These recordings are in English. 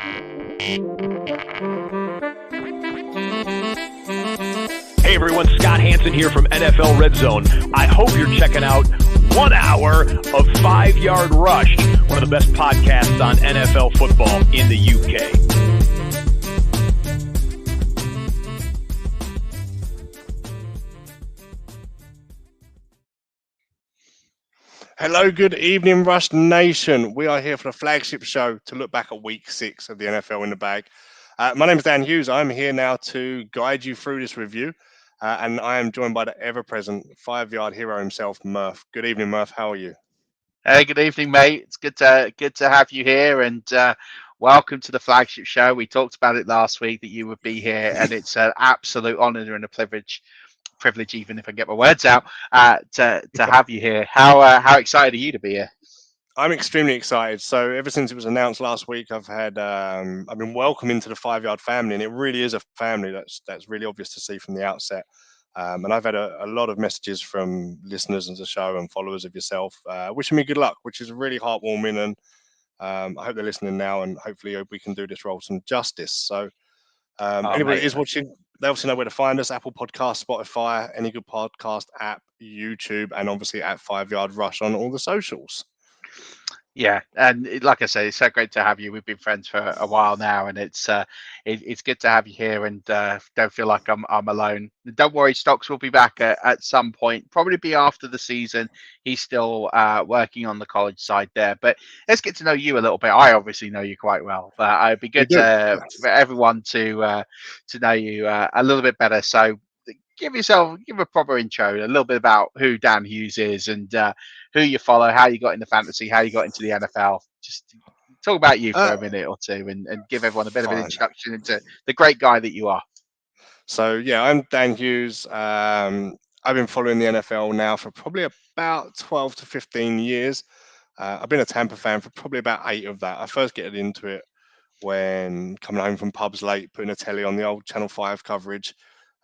Hey everyone, Scott Hansen here from NFL Red Zone. I hope you're checking out 1 hour of 5 Yard Rush, one of the best podcasts on NFL football in the UK. Hello, good evening, Rush Nation. We are here for the flagship show to look back at week 6 of the NFL in the bag. My name is Dan Hughes. I'm here now to guide you through this review. And I am joined by the ever-present 5-yard hero himself, Murf. Good evening, Murf. How are you? Hey, good evening, mate. It's good to have you here, and welcome to the flagship show. We talked about it last week that you would be here, and it's an absolute honour and a privilege, even if I get my words out, to have you here. How excited are you to be here? I'm extremely excited. So ever since it was announced last week, I've been welcomed into the 5-yard family, and it really is a family. That's really obvious to see from the outset. And I've had a lot of messages from listeners of the show and followers of yourself wishing me good luck, which is really heartwarming. And I hope they're listening now, and hopefully we can do this role some justice. So anybody that is watching, they obviously know where to find us: Apple Podcasts, Spotify, any good podcast app, YouTube, and obviously at 5-yard Rush on all the socials. Yeah, and like I say, it's so great to have you. We've been friends for a while now, and it's good to have you here. And don't feel like I'm alone. Don't worry, Stocks will be back at some point, probably be after the season. He's still working on the college side there. But let's get to know you a little bit. I obviously know you quite well, but it'd be good for everyone to know you a little bit better. So give a proper intro, a little bit about who Dan Hughes is and who you follow, how you got into fantasy, how you got into the NFL. Just talk about you for a minute or two and give everyone a bit of an introduction into the great guy that you are. So, yeah, I'm Dan Hughes. I've been following the NFL now for probably about 12 to 15 years. I've been a Tampa fan for probably about 8 of that. I first get into it when coming home from pubs late, putting a telly on the old Channel 5 coverage.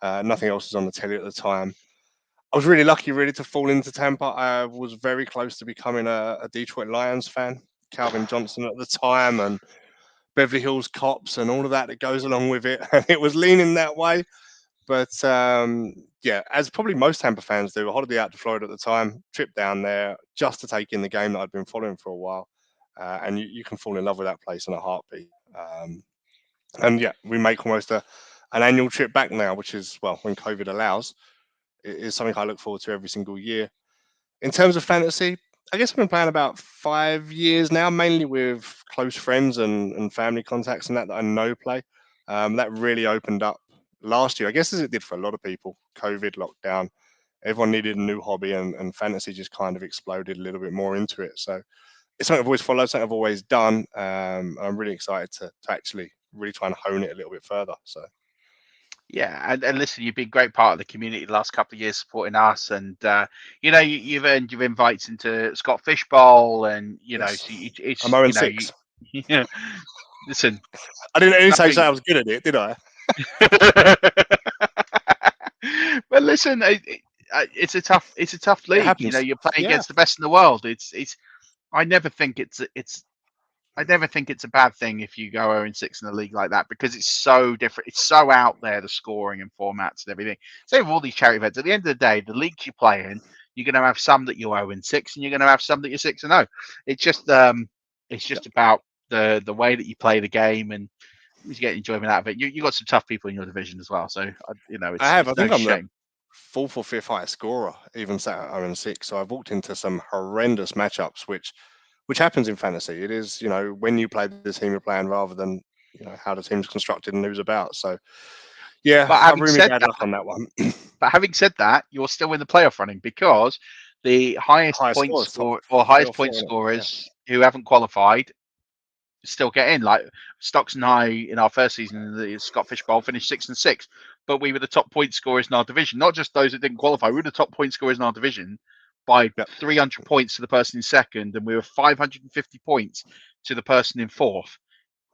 Nothing else was on the telly at the time. I was really lucky, to fall into Tampa. I was very close to becoming a Detroit Lions fan. Calvin Johnson at the time and Beverly Hills Cops and all of that goes along with it. And it was leaning that way. But, as probably most Tampa fans do, a holiday out to Florida at the time, trip down there just to take in the game that I'd been following for a while. And you can fall in love with that place in a heartbeat. We make almost an annual trip back now, which is, when COVID allows. It is something I look forward to every single year. In terms of fantasy, I guess I've been playing about 5 years now, mainly with close friends and family contacts and that I know play. That really opened up last year, I guess, as it did for a lot of people. COVID, lockdown, everyone needed a new hobby, and fantasy just kind of exploded a little bit more into it. So it's something I've always followed, something I've always done. I'm really excited to actually really try and hone it a little bit further. So. Yeah, and listen, you've been a great part of the community the last couple of years supporting us, and you've earned your invites into Scott Fish Bowl, and Yes. so it's I'm 0-6. Listen, I didn't say I was good at it, did I? Well, listen, it's a tough league. You're playing against the best in the world. I never think it's a bad thing if you go 0-6 in a league like that, because it's so different. It's so out there, the scoring and formats and everything. Same with all these charity events. At the end of the day, the leagues you play in, you're going to have some that you're 0-6, and you're going to have some that you're 6-0. It's just about the way that you play the game, and you get enjoyment out of it. You got some tough people in your division as well, so it's I think no I'm shame. The 4th or 5th highest scorer, even sat at 0-6. So I've walked into some horrendous matchups, which happens in fantasy. It is, when you play the team you're playing rather than, how the team's constructed and who's about. So, yeah, I really bad luck on that one. But having said that, you're still in the playoff running, because the highest point scorers who haven't qualified still get in. Like Stocks and I, in our first season in the Scott Fish Bowl, finished 6-6, but we were the top point scorers in our division. Not just those that didn't qualify, we were the top point scorers in our division by 300 points to the person in second, and we were 550 points to the person in fourth.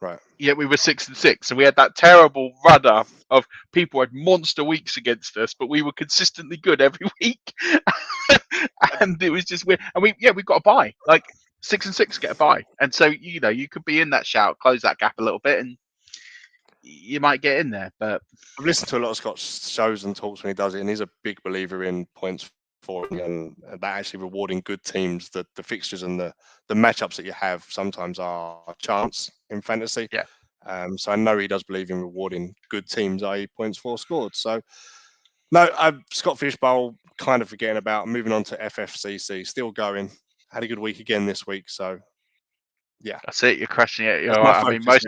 Right. Yet we were 6-6, so we had that terrible rudder of people had monster weeks against us, but we were consistently good every week. And it was just weird. And we got a bye. Like, 6-6 get a bye, and so you could be in that shout, close that gap a little bit, and you might get in there. But I've listened to a lot of Scott's shows and talks when he does it, and he's a big believer in points for and that actually rewarding good teams. The fixtures and the matchups that you have sometimes are chance in fantasy. Yeah. So I know he does believe in rewarding good teams, i.e. points for scored. So no, Scott Fishbowl kind of forgetting about. Moving on to FFCC, still going. Had a good week again this week. So yeah, that's it. You're crushing it. that's my I mean, focus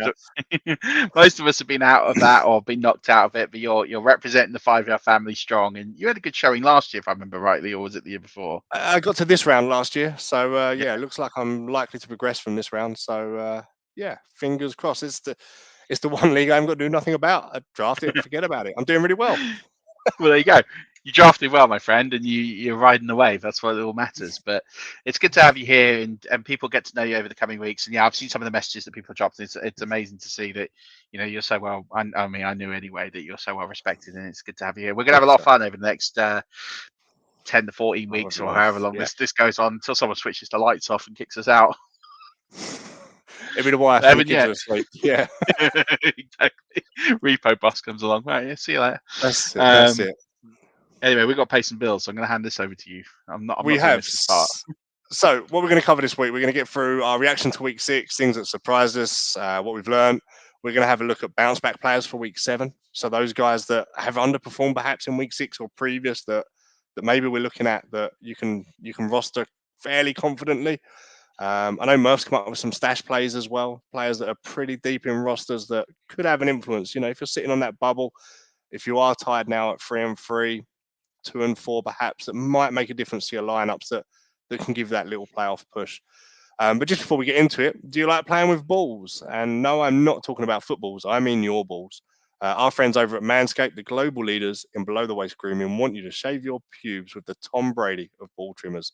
now. most of us have been out of that or been knocked out of it, but you're representing the 5-yard family strong, and you had a good showing last year, if I remember rightly, or was it the year before? I got to this round last year, so yeah, it looks like I'm likely to progress from this round. So yeah, fingers crossed. It's the one league I haven't got to do nothing about. I draft it, forget about it. I'm doing really well. Well, there you go. You drafted well, my friend, and you're riding the wave. That's what it all matters. But it's good to have you here, and people get to know you over the coming weeks. And yeah, I've seen some of the messages that people dropped. It's amazing to see that you're so well. I mean, I knew anyway that you're so well respected, and it's good to have you here. We're gonna have a lot of fun over the next 10 to 14 weeks or however long this goes on until someone switches the lights off and kicks us out. It'll be the wife and the kids are asleep. Yeah, exactly. Repo boss comes along. Right, yeah, see you later. That's it. That's it. Anyway, we've got to pay some bills, so I'm going to hand this over to you. I'm not we doing have. this to start. So what we're going to cover this week, we're going to get through our reaction to week 6, things that surprised us, what we've learned. We're going to have a look at bounce back players for week 7. So those guys that have underperformed perhaps in week 6 or previous that maybe we're looking at that you can roster fairly confidently. I know Murf's come up with some stash plays as well, players that are pretty deep in rosters that could have an influence. If you're sitting on that bubble, if you are tied now at 3-3, 2-4 perhaps, that might make a difference to your lineups that can give that little playoff push. But just before we get into it, do you like playing with balls? And no, I'm not talking about footballs. I mean your balls. Our friends over at Manscaped, the global leaders in below-the-waist grooming, want you to shave your pubes with the Tom Brady of ball trimmers.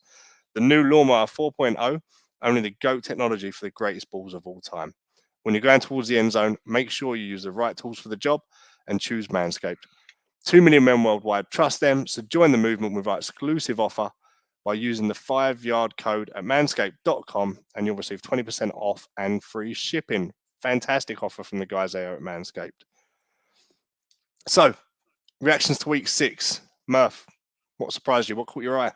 The new Lawnmower 4.0, only the GOAT technology for the greatest balls of all time. When you're going towards the end zone, make sure you use the right tools for the job and choose Manscaped. 2 million men worldwide trust them, so join the movement with our exclusive offer by using the 5-yard code at manscaped.com and you'll receive 20% off and free shipping. Fantastic offer from the guys there at Manscaped. So, reactions to week 6. Murf, what surprised you? What caught your eye?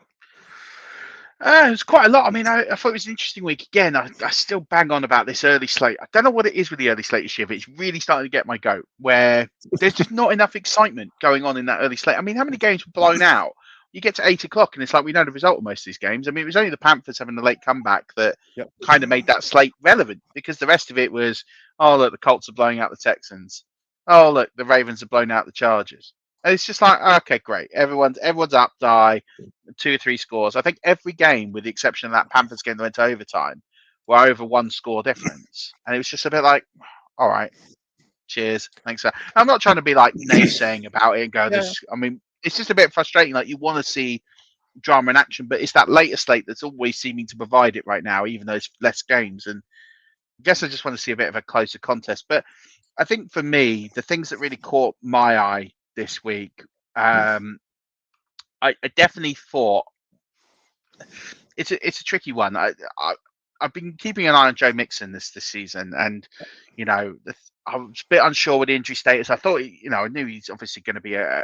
It was quite a lot. I mean, I thought it was an interesting week. Again, I still bang on about this early slate. I don't know what it is with the early slate this year, but it's really starting to get my goat, where there's just not enough excitement going on in that early slate. I mean, how many games were blown out? You get to 8 o'clock and it's like we know the result of most of these games. I mean, it was only the Panthers having the late comeback that kind of made that slate relevant, because the rest of it was, oh, look, the Colts are blowing out the Texans. Oh, look, the Ravens are blowing out the Chargers. And it's just like, okay, great. Everyone's up by 2 or 3 scores. I think every game, with the exception of that Panthers game that went to overtime, were over 1 score difference. And it was just a bit like, all right, cheers, thanks. I'm not trying to be like naysaying about it and go, I mean, it's just a bit frustrating. Like, you want to see drama and action, but it's that later slate that's always seeming to provide it right now, even though it's less games. And I guess I just want to see a bit of a closer contest. But I think for me, the things that really caught my eye this week, I definitely thought it's a tricky one. I've been keeping an eye on Joe Mixon this season, and I was a bit unsure with the injury status. I thought, I knew he's obviously going to be a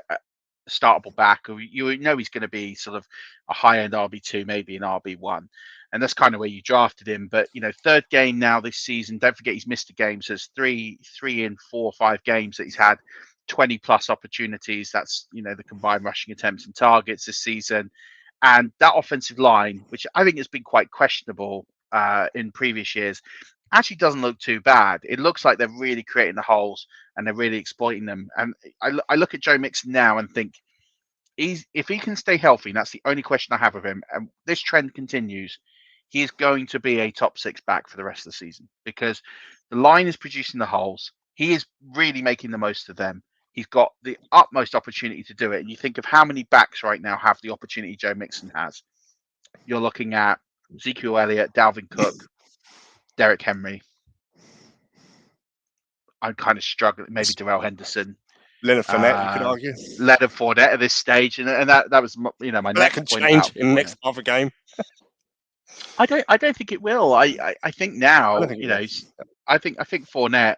startable back, or he's going to be sort of a high-end RB2, maybe an RB1, and that's kind of where you drafted him. But 3rd game now this season. Don't forget he's missed a game, so it's 3 in 4 or 5 games that he's had 20 plus opportunities. That's the combined rushing attempts and targets this season, and that offensive line, which I think has been quite questionable in previous years, actually doesn't look too bad. It looks like they're really creating the holes and they're really exploiting them. And I look at Joe Mixon now and think, if he can stay healthy, and that's the only question I have of him, and this trend continues, he is going to be a top 6 back for the rest of the season, because the line is producing the holes. He is really making the most of them. He's got the utmost opportunity to do it. And you think of how many backs right now have the opportunity Joe Mixon has. You're looking at Ezekiel Elliott, Dalvin Cook, Derrick Henry. I'm kind of struggling. Maybe Darrell Henderson. Leonard Fournette, you could argue. Leonard Fournette at this stage. And that was, my but next that can point change in the next half a game. I don't think it will. I think now, I don't think it will. I think Fournette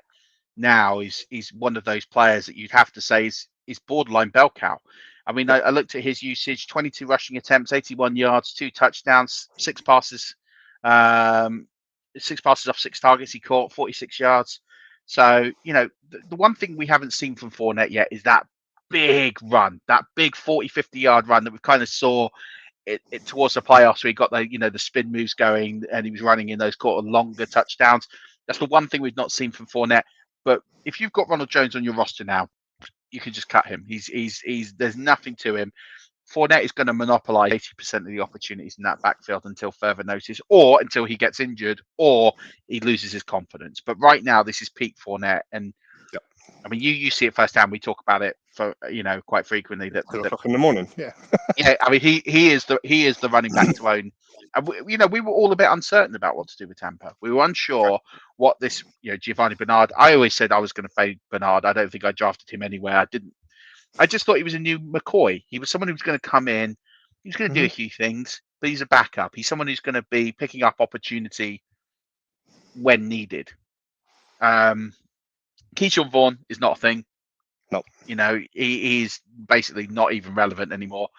now is one of those players that you'd have to say is borderline bell cow. I mean, I looked at his usage: 22 rushing attempts, 81 yards, 2 touchdowns, 6 passes, 6 passes off 6 targets he caught, 46 yards. So the one thing we haven't seen from Fournette yet is that big run, that big 40, 50-yard run that we kind of saw it towards the playoffs, where he got the spin moves going and he was running in those sort of longer touchdowns. That's the one thing we've not seen from Fournette. But if you've got Ronald Jones on your roster now, you can just cut him. He's there's nothing to him. Fournette is going to monopolize 80% of the opportunities in that backfield until further notice, or until he gets injured, or he loses his confidence. But right now, this is peak Fournette, and I mean, you see it firsthand. We talk about it for quite frequently. That 2 o'clock in the morning. Yeah. Yeah, I mean, he is the running back to own. And we were all a bit uncertain about what to do with Tampa. We were unsure what this, Giovanni Bernard. I always said I was going to fade Bernard. I don't think I drafted him anywhere. I didn't. I just thought he was a new McCoy. He was someone who was going to come in. He was going to do a few things, but he's a backup. He's someone who's going to be picking up opportunity when needed. Keyshawn Vaughn is not a thing. No. He's basically not even relevant anymore.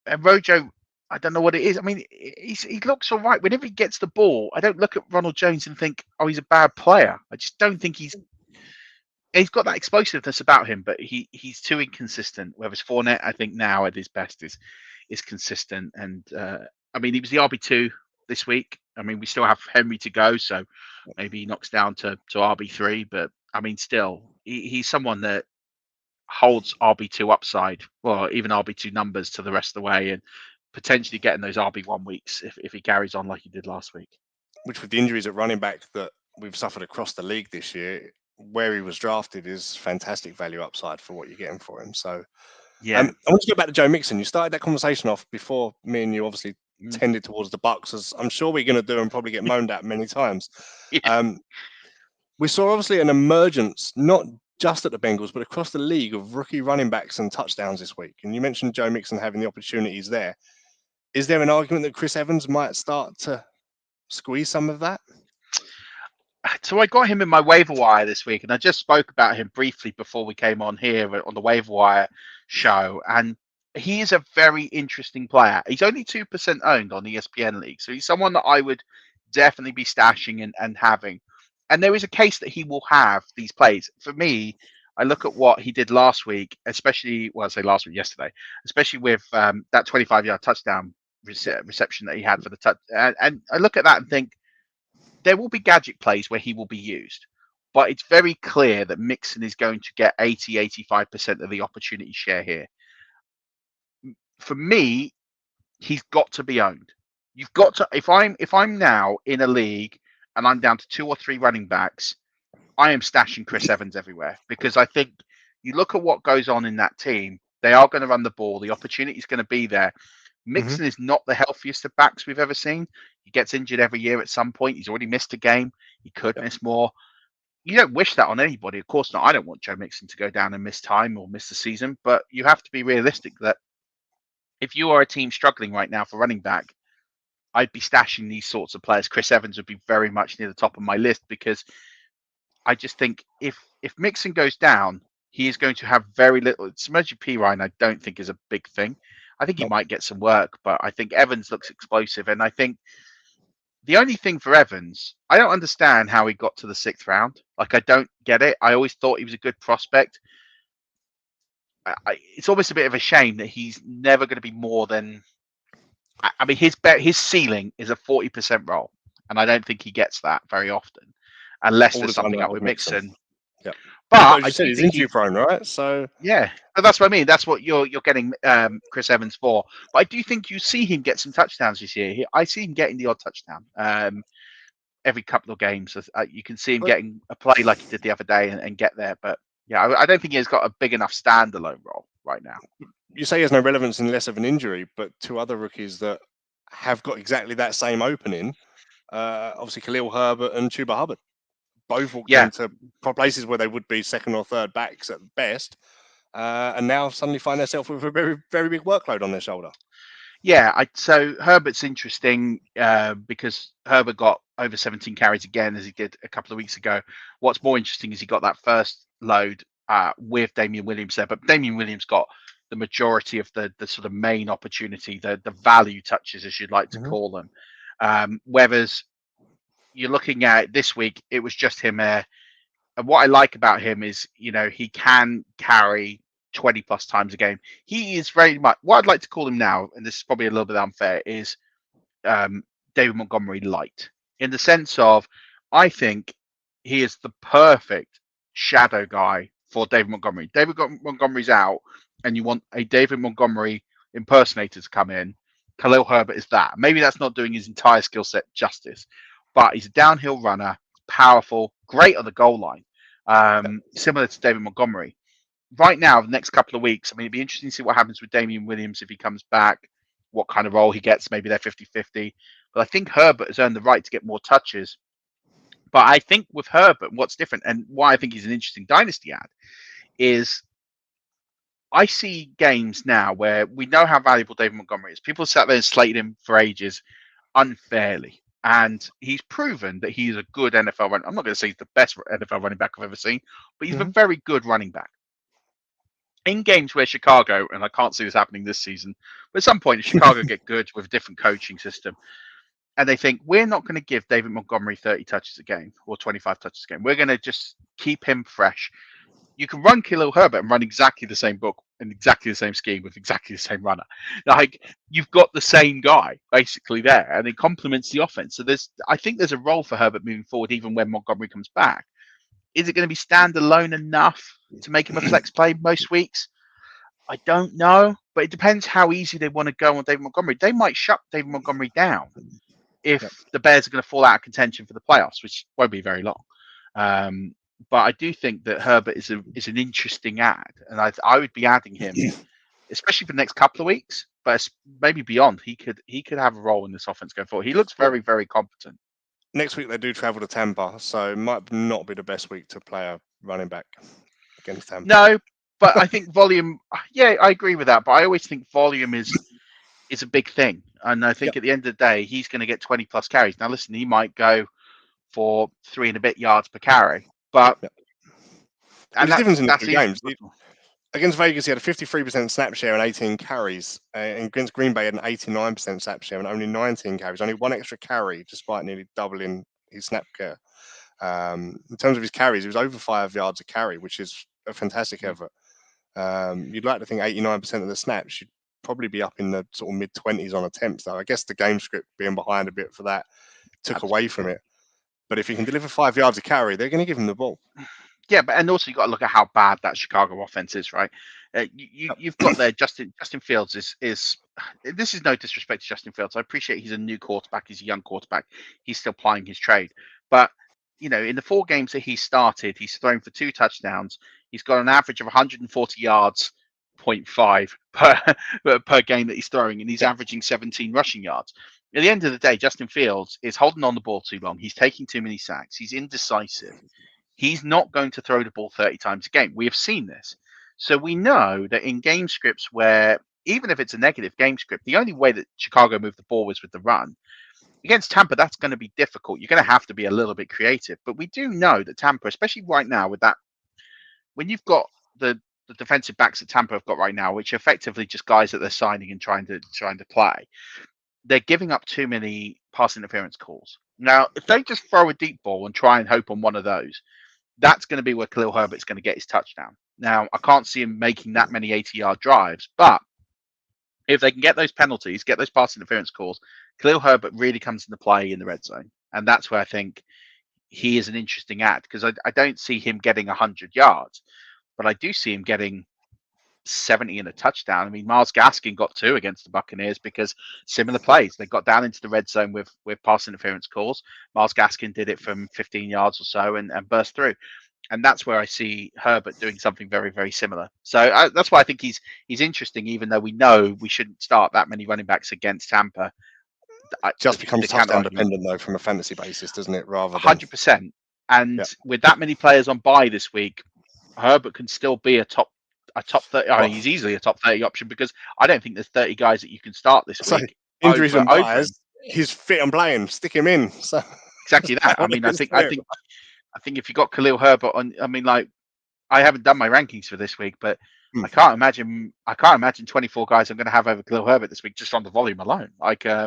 And Rojo, I don't know what it is. I mean, he looks all right. Whenever he gets the ball, I don't look at Ronald Jones and think, oh, he's a bad player. I just don't think he's got that explosiveness about him, but he's too inconsistent. Whereas Fournette, I think now at his best is consistent. And I mean, he was the RB2 this week. I mean, we still have Henry to go, so maybe he knocks down to RB3. But I mean, still, he's someone that holds RB2 upside, well, even RB2 numbers to the rest of the way, and potentially getting those RB1 weeks if he carries on like he did last week. Which, with the injuries at running back that we've suffered across the league this year, where he was drafted is fantastic value upside for what you're getting for him. So, yeah, I want to go back to Joe Mixon. You started that conversation off before me and you obviously tended towards the Bucks, as I'm sure we're going to do and probably get moaned at many times. Yeah. We saw obviously an emergence, not just at the Bengals, but across the league, of rookie running backs and touchdowns this week. And you mentioned Joe Mixon having the opportunities there. Is there an argument that Chris Evans might start to squeeze some of that? So I got him in my waiver wire this week, and I just spoke about him briefly before we came on here on the waiver wire show. And he is a very interesting player. He's only 2% owned on ESPN League, so he's someone that I would definitely be stashing and having. And there is a case that he will have these plays. For me, I look at what he did last week, especially, yesterday, especially with that 25-yard touchdown reception that he had for the touch. And I look at that and think, there will be gadget plays where he will be used, but it's very clear that Mixon is going to get 85% of the opportunity share here. For me, he's got to be owned. You've got to, if I'm now in a league and I'm down to 2 or 3 running backs, I am stashing Chris Evans everywhere, because I think you look at what goes on in that team, they are going to run the ball. The opportunity is going to be there. Mixon is not the healthiest of backs we've ever seen. He gets injured every year at some point. He's already missed a game. He could miss more. You don't wish that on anybody. Of course not. I don't want Joe Mixon to go down and miss time or miss the season, but you have to be realistic that if you are a team struggling right now for running back, I'd be stashing these sorts of players. Chris Evans would be very much near the top of my list, because I just think if Mixon goes down, he is going to have very little. Submerged P Ryan, I don't think, is a big thing. I think he might get some work, but I think Evans looks explosive. And I think the only thing for Evans, I don't understand how he got to the 6th round. Like, I don't get it. I always thought he was a good prospect. It's almost a bit of a shame that he's never going to be more than. I mean, his ceiling is a 40% role, and I don't think he gets that very often, unless there's something up with Mixon. Yeah. But I said he's injury prone, right? So yeah, but that's what I mean. That's what you're getting Chris Evans for. But I do think you see him get some touchdowns this year. I see him getting the odd touchdown every couple of games. You can see him getting a play like he did the other day and get there. But yeah, I don't think he's got a big enough standalone role right now. You say he has no relevance unless of an injury, but 2 other rookies that have got exactly that same opening, obviously Khalil Herbert and Chuba Hubbard. Both walked into places where they would be 2nd or 3rd backs at best, and now suddenly find themselves with a very, very big workload on their shoulder. Yeah, so Herbert's interesting because Herbert got over 17 carries again as he did a couple of weeks ago. What's more interesting is he got that first load with Damian Williams there, but Damian Williams got the majority of the sort of main opportunity, the value touches, as you'd like to call them. Whereas you're looking at this week, it was just him there. And what I like about him is, he can carry 20 plus times a game. He is very much what I'd like to call him now, and this is probably a little bit unfair, is David Montgomery light, in the sense of I think he is the perfect shadow guy for David Montgomery. David Montgomery's out, and you want a David Montgomery impersonator to come in. Khalil Herbert is that. Maybe that's not doing his entire skill set justice, but he's a downhill runner, powerful, great on the goal line, similar to David Montgomery. Right now, the next couple of weeks, I mean, it'd be interesting to see what happens with Damian Williams if he comes back, what kind of role he gets. Maybe they're 50-50. But I think Herbert has earned the right to get more touches. But I think with Herbert, what's different and why I think he's an interesting dynasty ad is I see games now where we know how valuable David Montgomery is. People sat there and slated him for ages unfairly. And he's proven that he's a good NFL runner. I'm not going to say he's the best NFL running back I've ever seen, but he's a very good running back. In games where Chicago, and I can't see this happening this season, but at some point Chicago get good with a different coaching system, and they think we're not going to give David Montgomery 30 touches a game or 25 touches a game. We're going to just keep him fresh. You can run Khalil Herbert and run exactly the same book and exactly the same scheme with exactly the same runner. Like you've got the same guy basically there, and it complements the offense. So I think there's a role for Herbert moving forward, even when Montgomery comes back. Is it going to be standalone enough to make him a flex play most weeks? I don't know, but it depends how easy they want to go on David Montgomery. They might shut David Montgomery down if the Bears are going to fall out of contention for the playoffs, which won't be very long. But I do think that Herbert is an interesting ad, and I would be adding him, especially for the next couple of weeks, but maybe beyond. He could have a role in this offense going forward. He looks very, very competent. Next week they do travel to Tampa, so it might not be the best week to play a running back against Tampa. No, but I think volume. Yeah, I agree with that. But I always think volume is a big thing, and I think at the end of the day, he's going to get 20 plus carries. Now, listen, he might go for 3 and a bit yards per carry, but and the difference in the two games. Against Vegas, he had a 53% snap share and 18 carries. And against Green Bay, he had an 89% snap share and only 19 carries. Only one extra carry, despite nearly doubling his snap share. In terms of his carries, he was over 5 yards a carry, which is a fantastic effort. You'd like to think 89% of the snaps should probably be up in the sort of mid-20s on attempts. Though I guess the game script being behind a bit for that took away from it. But if he can deliver 5 yards a carry, they're going to give him the ball. Yeah, but and also you got to look at how bad that Chicago offense is, right? You've got there Justin Fields is this is no disrespect to Justin Fields. I appreciate he's a new quarterback, he's a young quarterback, he's still plying his trade. But in the 4 games that he started, he's thrown for 2 touchdowns. He's got an average of 140 yards, 0.5 per game that he's throwing, and he's averaging 17 rushing yards. At the end of the day, Justin Fields is holding on the ball too long. He's taking too many sacks. He's indecisive. He's not going to throw the ball 30 times a game. We have seen this. So we know that in game scripts where, even if it's a negative game script, the only way that Chicago moved the ball was with the run. Against Tampa, that's going to be difficult. You're going to have to be a little bit creative. But we do know that Tampa, especially right now with that, when you've got the defensive backs that Tampa have got right now, which are effectively just guys that they're signing and trying to play, they're giving up too many pass interference calls. Now, if they just throw a deep ball and try and hope on one of those, that's going to be where Khalil Herbert's going to get his touchdown. Now, I can't see him making that many 80-yard drives, but if they can get those penalties, get those pass interference calls, Khalil Herbert really comes into play in the red zone. And that's where I think he is an interesting ad, because I don't see him getting 100 yards, but I do see him getting 70 and a touchdown. I mean, Myles Gaskin got 2 against the Buccaneers because similar plays. They got down into the red zone with pass interference calls. Myles Gaskin did it from 15 yards or so and burst through. And that's where I see Herbert doing something very, very similar. So that's why I think he's interesting, even though we know we shouldn't start that many running backs against Tampa. Just becomes touchdown dependent, though, from a fantasy basis, doesn't it? Rather than 100%. And with that many players on bye this week, Herbert can still be a top a top 30. I mean, he's easily a top 30 option because I don't think there's 30 guys that you can start this So week. injuries and over buys, him. he's fit and playing. Stick him in. So Exactly that. I mean, I think if you got Khalil Herbert on, I mean, like, I haven't done my rankings for this week, but I can't imagine 24 guys I'm going to have over Khalil Herbert this week just on the volume alone. Like, I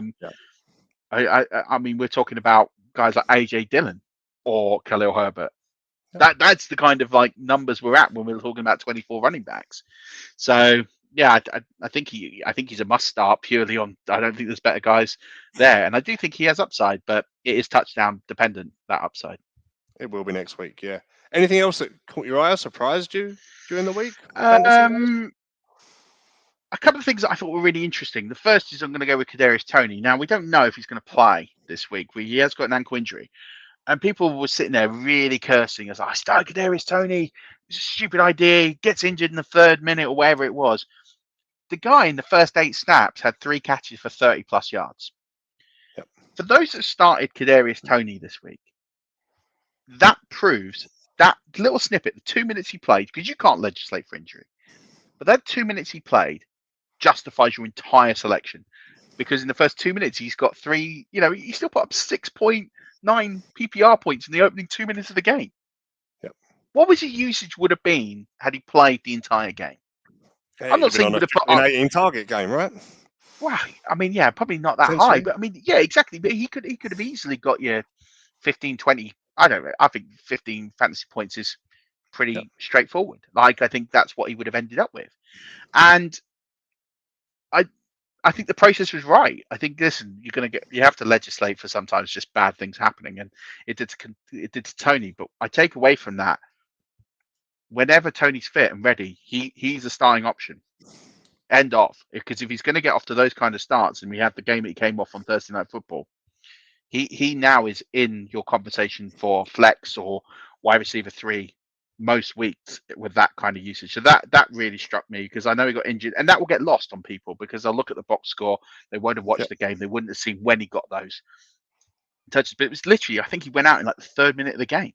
mean, we're talking about guys like AJ Dillon or Khalil Herbert. That's the kind of like numbers we're at when we're talking about 24 running backs. So yeah, I think he's a must start purely on. I don't think there's better guys there, and I do think he has upside, but it is touchdown dependent, that upside. It will be next week. Yeah. Anything else that caught your eye or surprised you during the week? A couple of things that I thought were really interesting. The first is I'm going to go with Kadarius Toney. Now, we don't know if he's going to play this week. He has got an ankle injury. And people were sitting there really cursing as I started Kadarius Toney. It's a stupid idea. He gets injured in the 3rd minute or wherever it was. The guy in the first 8 snaps had 3 catches for 30+ yards. Yep. For those that started Kadarius Toney this week, that proves that little snippet, the 2 minutes he played, because you can't legislate for injury, but that 2 minutes he played justifies your entire selection. Because in the first 2 minutes, he's got 3, he still put up 6.9 PPR points in the opening 2 minutes of the game. Yep. What was his usage would have been had he played the entire game? I'm not saying he would have put an 18 target game, right? Well, I mean, yeah, probably not that high, but I mean, yeah, exactly. But he could have easily got you 15, 20. I don't know. I think 15 fantasy points is pretty straightforward. Like, I think that's what he would have ended up with. And I think the process was right. I think, listen, you have to legislate for sometimes just bad things happening, and it did to Toney. But I take away from that, whenever Toney's fit and ready, he's a starting option. End off. Because if he's going to get off to those kind of starts, and we had the game that he came off on Thursday Night Football, he now is in your conversation for flex or wide receiver 3 most weeks with that kind of usage. So that really struck me, because I know he got injured, and that will get lost on people because they'll look at the box score, they won't have watched the game, they wouldn't have seen when he got those touches. But it was literally, I think he went out in like the 3rd minute of the game.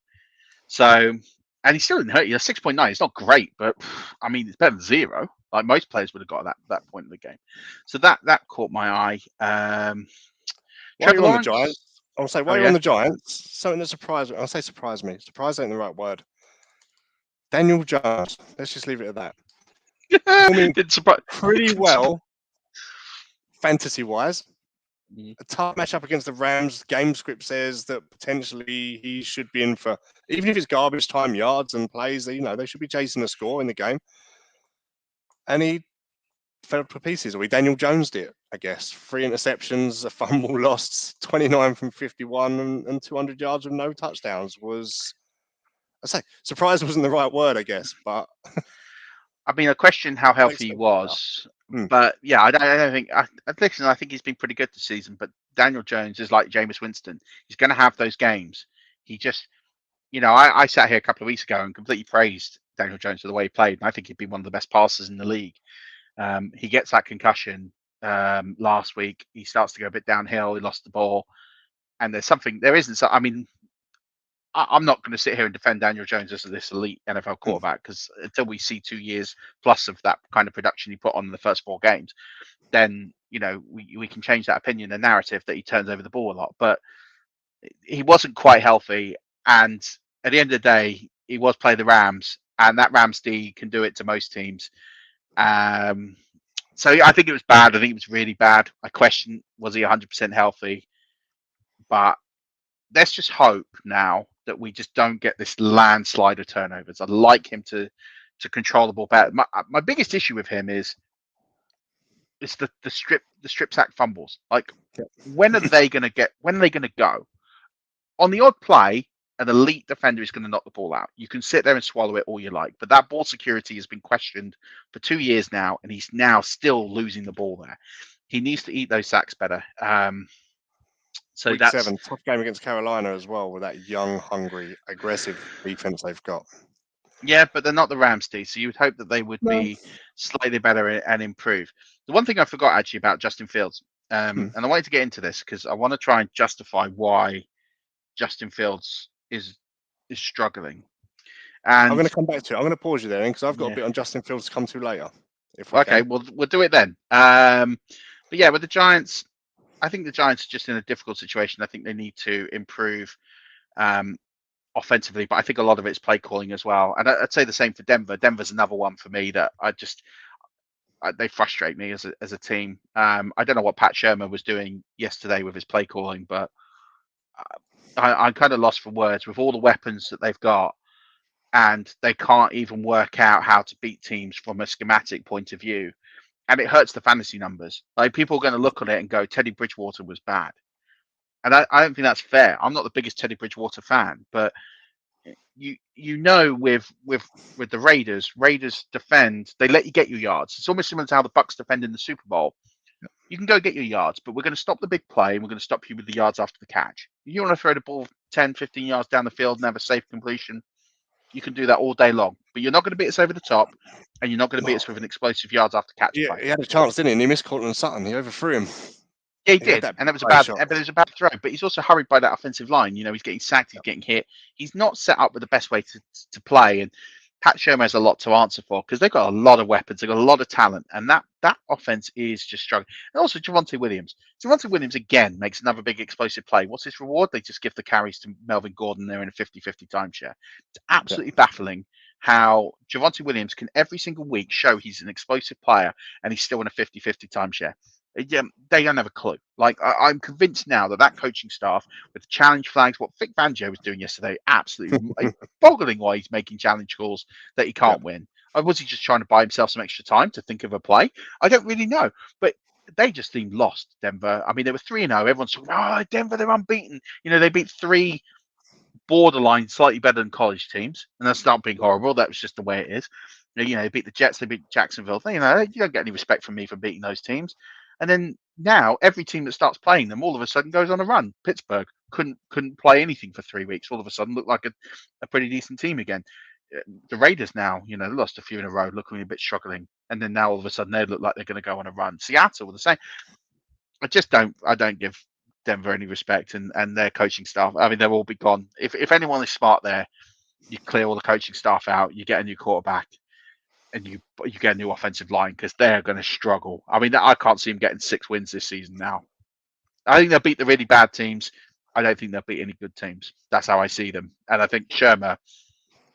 So, and he still didn't hurt you. 6.9, it's not great, but I mean, it's better than 0. Like most players would have got that point of the game. So that caught my eye. While you're on the Giants, I'll say while you're on the Giants, something that surprised me. I'll say surprised me. Surprised ain't the right word. Daniel Jones. Let's just leave it at that. Performing pretty well, fantasy-wise. A tough matchup against the Rams. Game script says that potentially he should be in for, even if it's garbage time yards and plays, they should be chasing a score in the game. And he fell to pieces, or he Daniel Jones'd it, I guess. 3 interceptions, a fumble lost, 29 from 51, and 200 yards with no touchdowns was, I say, surprise wasn't the right word, I guess, but I mean, I question how healthy he was, but yeah, I don't think. Listen, I think he's been pretty good this season. But Daniel Jones is like Jameis Winston; he's going to have those games. He just, I sat here a couple of weeks ago and completely praised Daniel Jones for the way he played, and I think he'd be one of the best passers in the league. He gets that concussion last week. He starts to go a bit downhill. He lost the ball, and there isn't. I mean, I'm not going to sit here and defend Daniel Jones as this elite NFL quarterback, because until we see 2 years plus of that kind of production he put on in the first 4 games, then we can change that opinion and narrative that he turns over the ball a lot. But he wasn't quite healthy, and at the end of the day, he was playing the Rams, and that Rams D can do it to most teams. So I think it was bad. I think it was really bad. I question, was he 100% healthy? But let's just hope now that we just don't get this landslide of turnovers. I'd like him to control the ball better. My biggest issue with him is the strip sack fumbles. Like, when are they going to go? On the odd play, an elite defender is going to knock the ball out. You can sit there and swallow it all you like, but that ball security has been questioned for 2 years now, and he's now still losing the ball there. He needs to eat those sacks better. So Week 7, tough game against Carolina as well, with that young, hungry, aggressive defense they've got. Yeah, but they're not the Rams, Steve, so you would hope that they would be slightly better and improve. The one thing I forgot actually about Justin Fields, and I wanted to get into this because I want to try and justify why Justin Fields is struggling. And I'm going to come back to it. I'm going to pause you there because I've got a yeah. bit on Justin Fields to come to later. If we Okay, can. we'll do it then. But yeah, with the Giants, I think the Giants are just in a difficult situation. I think they need to improve offensively, but I think a lot of it's play calling as well. And I'd say the same for Denver. Denver's another one for me that they frustrate me as a team. I don't know what Pat Shermer was doing yesterday with his play calling, but I'm kind of lost for words with all the weapons that they've got, and they can't even work out how to beat teams from a schematic point of view. And it hurts the fantasy numbers. Like, people are going to look at it and go, Teddy Bridgewater was bad. And I don't think that's fair. I'm not the biggest Teddy Bridgewater fan, but with the Raiders defend, they let you get your yards. It's almost similar to how the Bucks defend in the Super Bowl. You can go get your yards, but we're going to stop the big play and we're going to stop you with the yards after the catch. You want to throw the ball 10, 15 yards down the field and have a safe completion, you can do that all day long. But you're not going to beat us over the top, and you're not going to beat us with an explosive yards after catch play. He had a chance, didn't he? And he missed Cortland Sutton. He overthrew him. Yeah, he did, and it was a bad throw. But he's also hurried by that offensive line. He's getting sacked, he's getting hit. He's not set up with the best way to play. And Pat Shermer has a lot to answer for because they've got a lot of weapons, they've got a lot of talent, and that offense is just struggling. And also Javonte Williams. Javonte Williams again makes another big explosive play. What's his reward? They just give the carries to Melvin Gordon. They're in a 50-50 timeshare. It's absolutely baffling how Javonte Williams can every single week show he's an explosive player and he's still in a 50-50 timeshare. Yeah, they don't have a clue. Like, I'm convinced now that coaching staff with the challenge flags, what Vic Fangio was doing yesterday, absolutely boggling why he's making challenge calls that he can't win. Or was he just trying to buy himself some extra time to think of a play? I don't really know. But they just seemed lost, Denver. I mean, they were 3-0. Everyone's talking, Denver, they're unbeaten. They beat 3 borderline slightly better than college teams. And that's not being horrible. That was just the way it is. They beat the Jets, they beat Jacksonville. You don't get any respect from me for beating those teams. And then now every team that starts playing them all of a sudden goes on a run. Pittsburgh couldn't play anything for 3 weeks. All of a sudden looked like a pretty decent team again. The Raiders now, lost a few in a row, looking a bit struggling. And then now all of a sudden they look like they're going to go on a run. Seattle the same. I don't give Denver any respect and their coaching staff. I mean, they'll all be gone. If anyone is smart there, you clear all the coaching staff out, you get a new quarterback, and you get a new offensive line because they're going to struggle. I mean, I can't see them getting 6 wins this season now. I think they'll beat the really bad teams. I don't think they'll beat any good teams. That's how I see them. And I think Shermer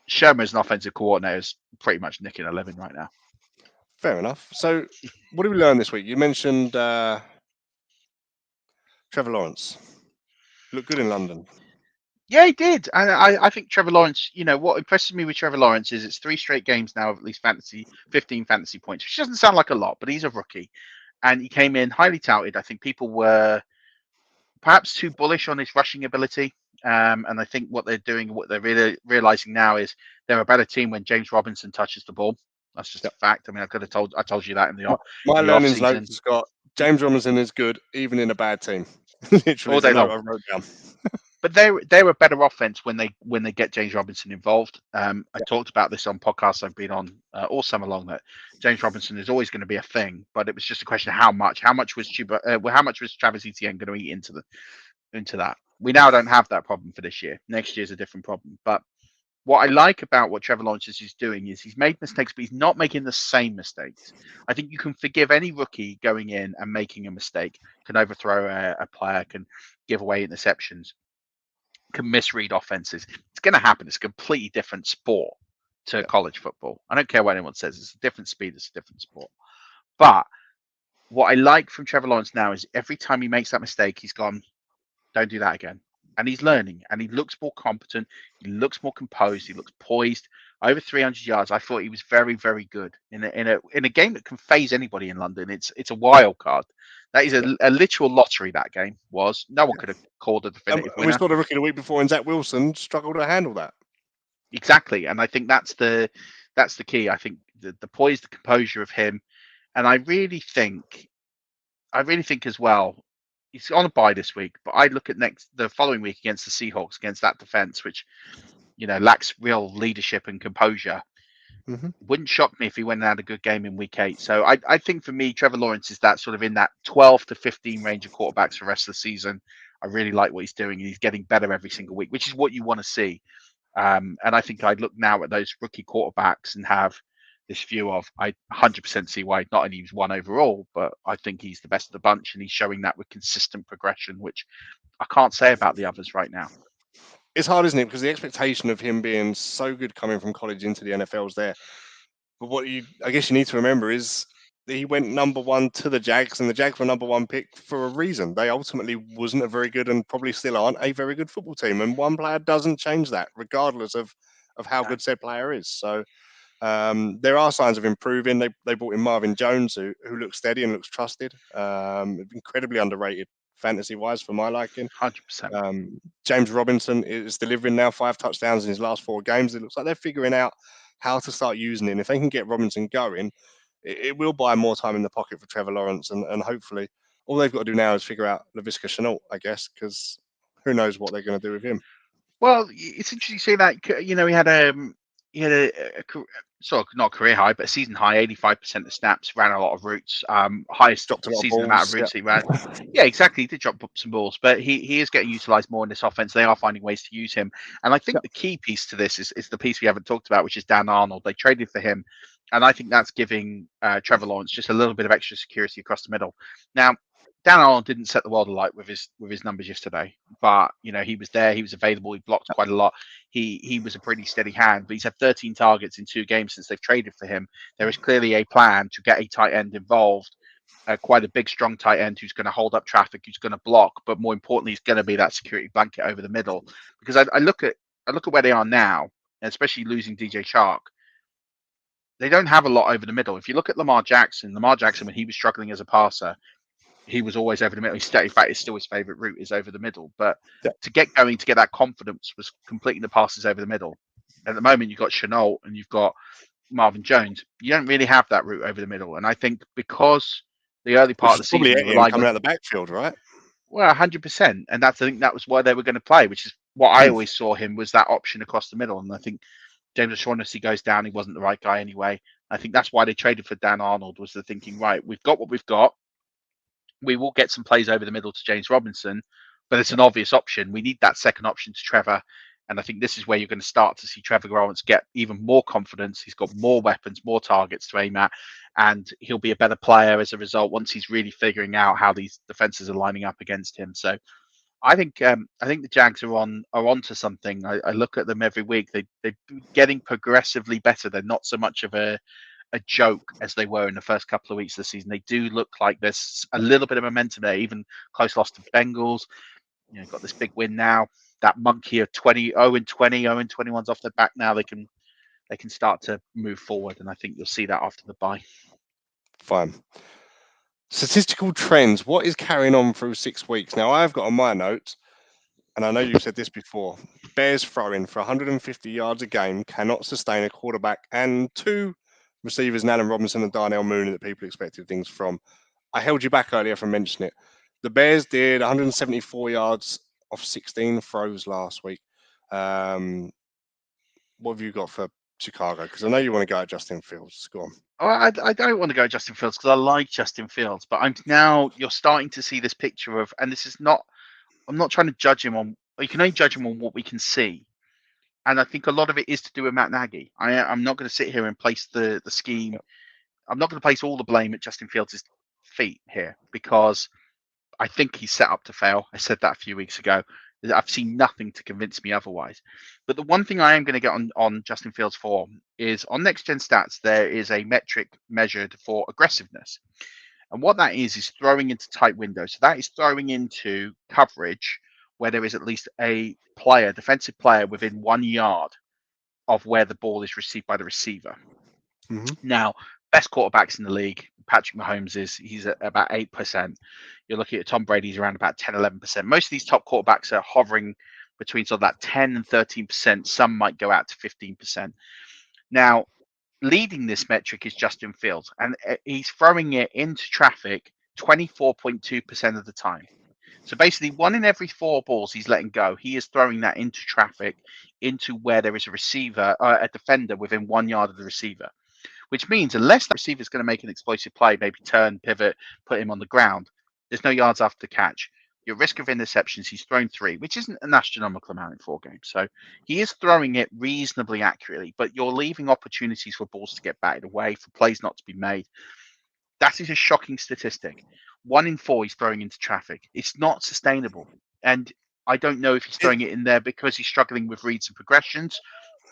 as an offensive coordinator is pretty much nicking a living right now. Fair enough. So what did we learn this week? You mentioned Trevor Lawrence. Looked good in London. Yeah, he did. And I think Trevor Lawrence, what impresses me with Trevor Lawrence is it's 3 straight games now of at least 15 fantasy points, which doesn't sound like a lot, but he's a rookie. And he came in highly touted. I think people were perhaps too bullish on his rushing ability. And I think what they're doing, what they're really realizing now is they're a better team when James Robinson touches the ball. That's just a fact. I mean, I told you that in the my in the learning off-season. notes has got James Robinson is good even in a bad team. Literally, all day long. I wrote down. But they're a better offense when they get James Robinson involved. I talked about this on podcasts I've been on all summer long, that James Robinson is always going to be a thing, but it was just a question of how much. How much was Travis Etienne going to eat into that? We now don't have that problem for this year. Next year's a different problem. But what I like about what Trevor Lawrence is doing is he's made mistakes, but he's not making the same mistakes. I think you can forgive any rookie going in and making a mistake, can overthrow a player, can give away interceptions, can misread offenses. It's going to happen. It's a completely different sport to college football. I don't care what anyone says. It's a different speed. It's a different sport. But what I like from Trevor Lawrence now is every time he makes that mistake, he's gone, don't do that again. And he's learning, and he looks more competent. He looks more composed. He looks poised. Over 300 yards. I thought he was very, very good in a game that can phase anybody in London. It's a wild card. That is a literal lottery. That game was. No one could have called a definitive winner. We saw the rookie the week before, and Zach Wilson struggled to handle that. Exactly, and I think that's the key. I think the poise, the composure of him, and I really think as well. He's on a bye this week, but I look at the following week against the Seahawks, against that defense, which lacks real leadership and composure. Mm-hmm. Wouldn't shock me if he went and had a good game in week 8. So I think for me, Trevor Lawrence is that sort of in that 12 to 15 range of quarterbacks for the rest of the season. I really like what he's doing, and he's getting better every single week, which is what you want to see. And I think I'd look now at those rookie quarterbacks and have this view of I 100% see why not only he's one overall, but I think he's the best of the bunch, and he's showing that with consistent progression, which I can't say about the others right now. It's hard, isn't it? Because the expectation of him being so good coming from college into the NFL is there. But I guess you need to remember is that he went number one to the Jags, and the Jags were number one pick for a reason. They ultimately wasn't a very good, and probably still aren't, a very good football team. And one player doesn't change that, regardless of how good said player is. So there are signs of improving. They brought in Marvin Jones, who looks steady and looks trusted. Incredibly underrated fantasy-wise for my liking. 100%. James Robinson is delivering now 5 touchdowns in his last 4 games. It looks like they're figuring out how to start using him. If they can get Robinson going, it will buy more time in the pocket for Trevor Lawrence, and hopefully all they've got to do now is figure out Laviska Shenault, I guess, because who knows what they're going to do with him. Well, it's interesting you say that. He had a sort of not career high, but a season high, 85% of snaps, ran a lot of routes, highest Dropped a lot of season balls, amount of routes he ran. Yeah, exactly. He did drop some balls, but he is getting utilized more in this offense. They are finding ways to use him. And I think the key piece to this is the piece we haven't talked about, which is Dan Arnold. They traded for him. And I think that's giving Trevor Lawrence just a little bit of extra security across the middle. Now, Dan Arnold didn't set the world alight with his numbers yesterday, but he was there, he was available, he blocked quite a lot. He was a pretty steady hand, but he's had 13 targets in 2 games since they've traded for him. There is clearly a plan to get a tight end involved, quite a big, strong tight end who's going to hold up traffic, who's going to block, but more importantly, he's going to be that security blanket over the middle. Because I look at where they are now, and especially losing DJ Chark. They don't have a lot over the middle. If you look at Lamar Jackson, when he was struggling as a passer, he was always over the middle. In fact, it's still his favorite route is over the middle. But to get going, to get that confidence, was completing the passes over the middle. At the moment, you've got Shenault and you've got Marvin Jones. You don't really have that route over the middle. And I think because the early part of the season, probably him coming out of the backfield, right? Well, 100%. And I think that was why they were going to play, which is what I always saw him was that option across the middle. And I think James O'Shaughnessy goes down. He wasn't the right guy anyway. I think that's why they traded for Dan Arnold, was the thinking, right, we've got what we've got. We will get some plays over the middle to James Robinson, but it's an obvious option. We need that second option to Trevor. And I think this is where you're going to start to see Trevor Lawrence get even more confidence. He's got more weapons, more targets to aim at, and he'll be a better player as a result once he's really figuring out how these defenses are lining up against him. So I think the Jags are onto something. I look at them every week. They're getting progressively better. They're not so much of a joke as they were in the first couple of weeks of the season. They do look like there's a little bit of momentum there. Even close loss to Bengals. Got this big win now. That monkey of 0-21's off their back now. They can start to move forward, and I think you'll see that after the bye. Fine. Statistical trends. What is carrying on through 6 weeks? Now, I've got on my notes, and I know you've said this before, Bears throwing for 150 yards a game cannot sustain a quarterback and 2 receivers, Allen Robinson and Darnell Mooney, that people expected things from. I held you back earlier from mentioning it. The Bears did 174 yards off 16 throws last week. What have you got for Chicago? Because I know you want to go at Justin Fields. Go on. Oh, I don't want to go Justin Fields because I like Justin Fields, but you're starting to see this picture of, and this is not, I'm not trying to judge him on, you can only judge him on what we can see. And I think a lot of it is to do with Matt Nagy. I'm not going to sit here and place the scheme. I'm not going to place all the blame at Justin Fields' feet here because I think he's set up to fail. I said that a few weeks ago. I've seen nothing to convince me otherwise. But the one thing I am going to get on Justin Fields for is on Next Gen Stats, there is a metric measured for aggressiveness. And what that is throwing into tight windows. So that is throwing into coverage where there is at least a defensive player within 1 yard of where the ball is received by the receiver. Mm-hmm. Now, best quarterbacks in the league, Patrick Mahomes he's at about 8%. You're looking at Tom Brady's around about 10, 11%. Most of these top quarterbacks are hovering between sort of that 10 and 13%. Some might go out to 15%. Now, leading this metric is Justin Fields, and he's throwing it into traffic 24.2% of the time. So basically 1 in every 4 balls he's letting go, he is throwing that into traffic, into where there is a receiver, a defender within 1 yard of the receiver. Which means unless the receiver is going to make an explosive play, maybe turn, pivot, put him on the ground, there's no yards after the catch. Your risk of interceptions, he's thrown 3, which isn't an astronomical amount in 4 games. So he is throwing it reasonably accurately, but you're leaving opportunities for balls to get batted away, for plays not to be made. That is a shocking statistic. 1 in 4 he's throwing into traffic. It's not sustainable. And I don't know if he's throwing it in there because he's struggling with reads and progressions,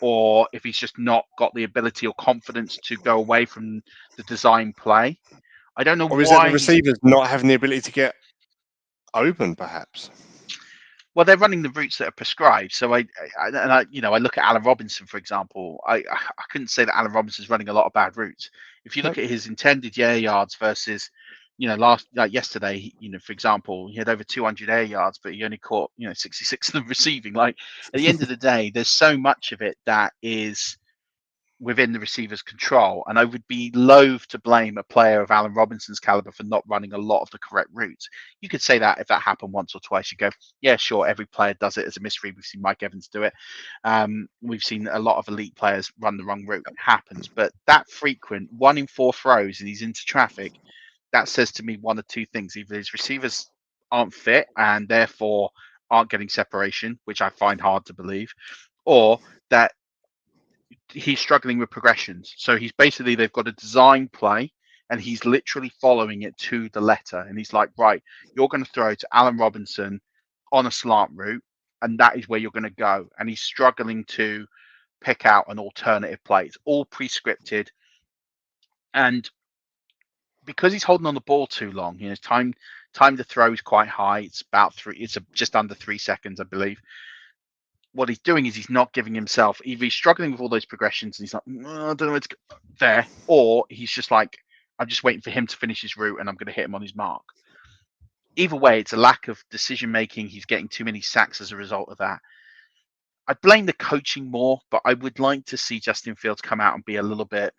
or if he's just not got the ability or confidence to go away from the design play. I don't know Or is it the why. receivers not having the ability to get open, perhaps? Well, they're running the routes that are prescribed. So I look at Allen Robinson, for example. I couldn't say that Allen Robinson's running a lot of bad routes. If you look at his intended air yards versus, yesterday, for example, he had over 200 air yards, but he only caught 66 of them receiving. Like, at the end of the day, there's so much of it that is within the receiver's control, and I would be loath to blame a player of Allen Robinson's caliber for not running a lot of the correct routes. You could say that if that happened once or twice, you go, yeah, sure, every player does it as a misread. We've seen Mike Evans do it. We've seen a lot of elite players run the wrong route. It happens, but that frequent 1 in 4 throws and he's into traffic, that says to me one of 2 things: either his receivers aren't fit and therefore aren't getting separation, which I find hard to believe, or that he's struggling with progressions. So they've got a design play and he's literally following it to the letter. And he's like, right, you're going to throw to Allen Robinson on a slant route, and that is where you're going to go. And he's struggling to pick out an alternative play. It's all pre-scripted. And because he's holding on the ball too long, time to throw is quite high. It's about just under 3 seconds, I believe. What he's doing is he's not giving himself, either he's struggling with all those progressions and he's like, I don't know where to go there, or he's just like, I'm just waiting for him to finish his route and I'm going to hit him on his mark. Either way, it's a lack of decision making. He's getting too many sacks as a result of that. I blame the coaching more, but I would like to see Justin Fields come out and be a little bit,